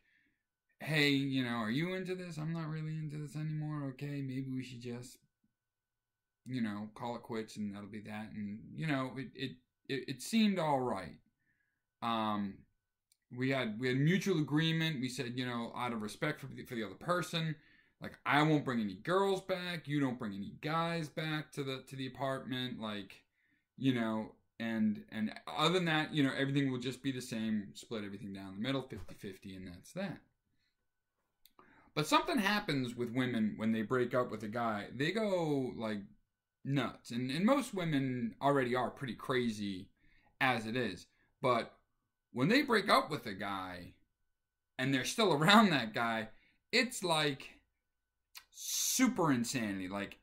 hey, you know, are you into this? I'm not really into this anymore. Okay, maybe we should just, you know, call it quits, and that'll be that. And you know, it seemed all right. We had mutual agreement. We said, you know, out of respect for the other person, like, I won't bring any girls back. You don't bring any guys back to the apartment. Like, you know, and other than that, you know, everything will just be the same. Split everything down the middle, 50-50, and that's that. But something happens with women when they break up with a guy. They go, like, nuts. And most women already are pretty crazy as it is. But when they break up with a guy and they're still around that guy, it's like super insanity, like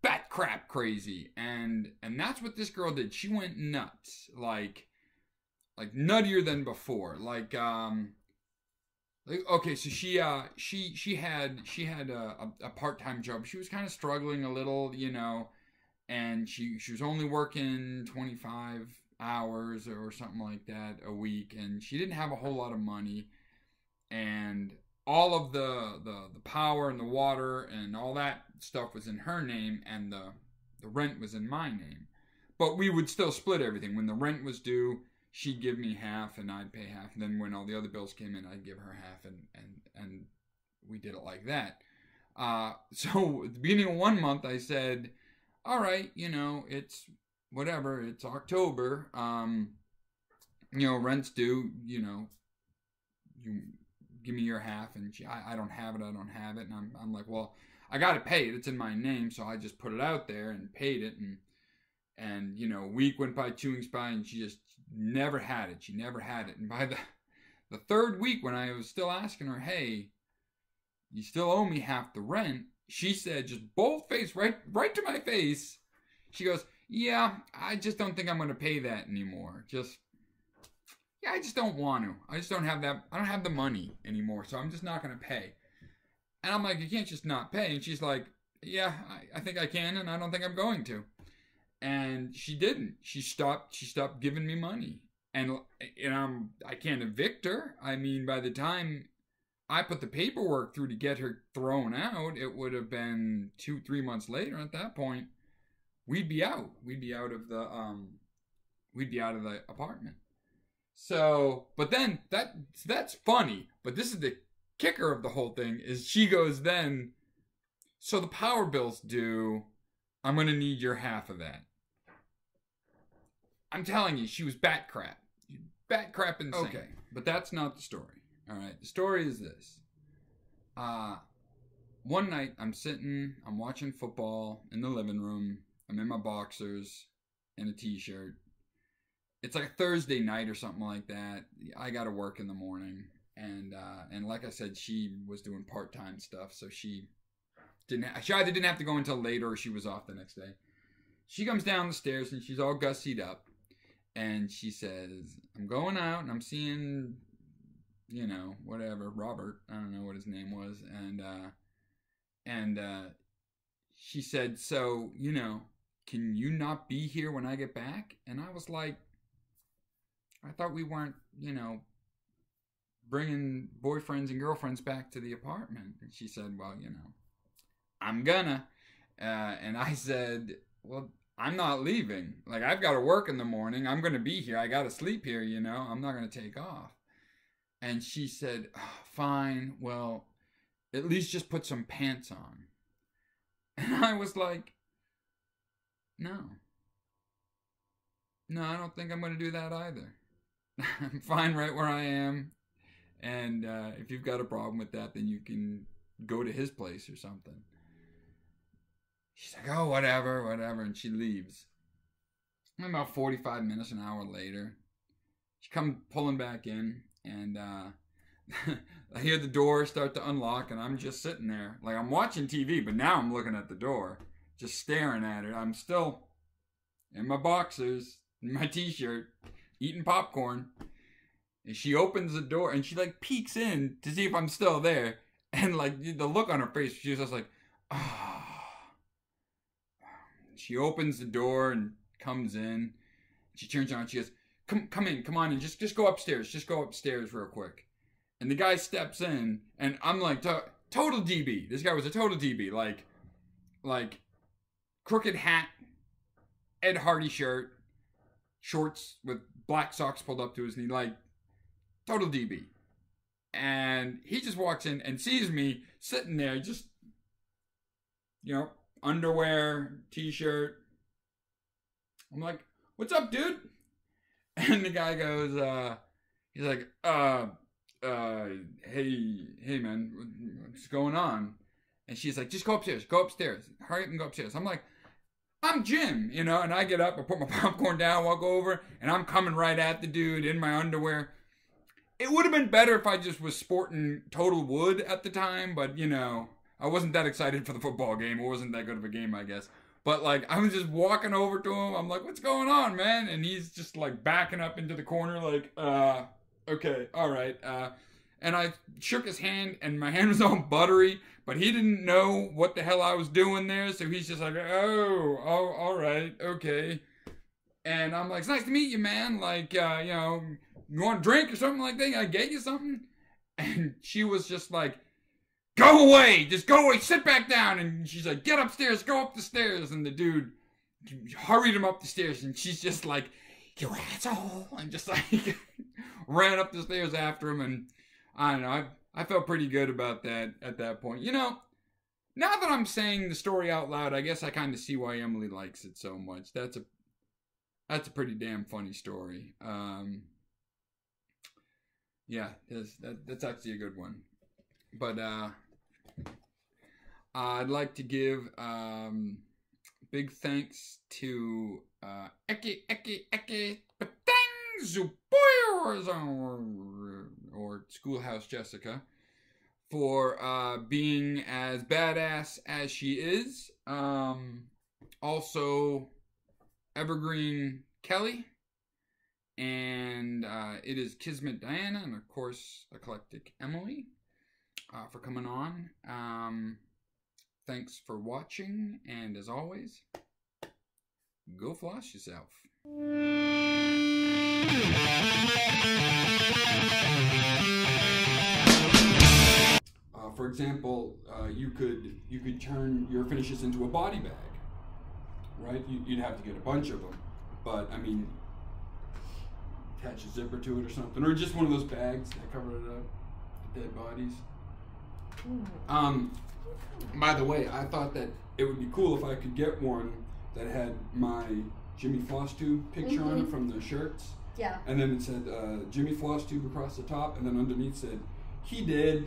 bat crap crazy. And that's what this girl did. She went nuts, like nuttier than before. Like okay, so she had a part-time job. She was kind of struggling a little, you know, and she was only working 25 hours or something like that a week, and she didn't have a whole lot of money, and all of the power and the water and all that stuff was in her name, and the rent was in my name. But we would still split everything. When the rent was due, she'd give me half and I'd pay half. And then when all the other bills came in, I'd give her half, and we did it like that. So at the beginning of 1 month, I said, all right, you know, it's whatever, it's October, you know, rent's due, you know, you give me your half. And I don't have it. And I'm like, well, I got to pay it. It's in my name. So I just put it out there and paid it. And you know, a week went by, 2 weeks by, and she just never had it. She never had it. And by the third week, when I was still asking her, hey, you still owe me half the rent, she said, just bold-faced, right to my face, she goes, yeah, I just don't think I'm going to pay that anymore. I just don't want to. I just don't have that. I don't have the money anymore, so I'm just not going to pay. And I'm like, you can't just not pay. And she's like, yeah, I think I can, and I don't think I'm going to. And she didn't. She stopped giving me money. And I can't evict her. I mean, by the time I put the paperwork through to get her thrown out, it would have been 2-3 months later. At that point, we'd be out. We'd be out of the apartment. So, but then that's funny. But this is the kicker of the whole thing, is she goes then, so the power bill's due, I'm going to need your half of that. I'm telling you, she was bat crap. Bat crap insane. Okay, but that's not the story. All right, the story is this. One night, I'm watching football in the living room. I'm in my boxers and a t-shirt. It's like a Thursday night or something like that. I got to work in the morning. And like I said, she was doing part-time stuff, so she either didn't have to go until later, or she was off the next day. She comes down the stairs and she's all gussied up, and she says, I'm going out and I'm seeing, you know, whatever, Robert, I don't know what his name was, and she said, so, you know, can you not be here when I get back? And I was like, I thought we weren't, you know, bringing boyfriends and girlfriends back to the apartment. And she said, well, you know, I'm gonna. And I said, well, I'm not leaving. Like, I've got to work in the morning. I'm going to be here. I got to sleep here, you know. I'm not going to take off. And she said, oh, fine. Well, at least just put some pants on. And I was like, no. No, I don't think I'm going to do that either. I'm fine right where I am. And if you've got a problem with that, then you can go to his place or something. She's like, oh, whatever. And she leaves. And about 45 minutes, an hour later, she comes pulling back in. And I hear the door start to unlock. And I'm just sitting there. Like, I'm watching TV, but now I'm looking at the door. Just staring at it. I'm still in my boxers, in my t-shirt, eating popcorn. And she opens the door. And she, like, peeks in to see if I'm still there. And, like, the look on her face, she was just like, oh. She opens the door and comes in. She turns around and she goes, come in, come on in. Just go upstairs. Just go upstairs real quick. And the guy steps in, and I'm like, total DB. This guy was a total DB. Like, crooked hat, Ed Hardy shirt, shorts with black socks pulled up to his knee. Like, total DB. And he just walks in and sees me sitting there just, you know, underwear, t-shirt. I'm like, what's up, dude? And the guy goes, he's like, hey man, what's going on? And she's like, just go upstairs, hurry up and go upstairs. I'm like, I'm Jim, you know, and I get up, I put my popcorn down, walk over, and I'm coming right at the dude in my underwear. It would have been better if I just was sporting total wood at the time, but, you know, I wasn't that excited for the football game. It wasn't that good of a game, I guess. But, like, I was just walking over to him. I'm like, what's going on, man? And he's just, like, backing up into the corner, like, okay, all right. And I shook his hand, and my hand was all buttery, but he didn't know what the hell I was doing there, so he's just like, oh, all right, okay. And I'm like, it's nice to meet you, man. Like, you know, you want a drink or something like that? I get you something? And she was just like, go away! Just go away! Sit back down! And she's like, get upstairs! Go up the stairs! And the dude hurried him up the stairs, and she's just like, you asshole! And just like, ran up the stairs after him, and I don't know, I felt pretty good about that at that point. You know, now that I'm saying the story out loud, I guess I kind of see why Emily likes it so much. That's a pretty damn funny story. Yeah, that's actually a good one. But, I'd like to give, big thanks to, Eke, or Schoolhouse Jessica, for, being as badass as she is. Also, Evergreen Kelly, and, it is Kismet Diana, and of course, Eclectic Emily. For coming on. Thanks for watching, and as always, go floss yourself. For example, you could turn your finishes into a body bag, right? You'd have to get a bunch of them, but I mean, attach a zipper to it or something, or just one of those bags that cover it up, the dead bodies. By the way, I thought that it would be cool if I could get one that had my Jimmy Flosstube picture on it from the shirts. Yeah. And then it said Jimmy Flosstube across the top, and then underneath said, he did.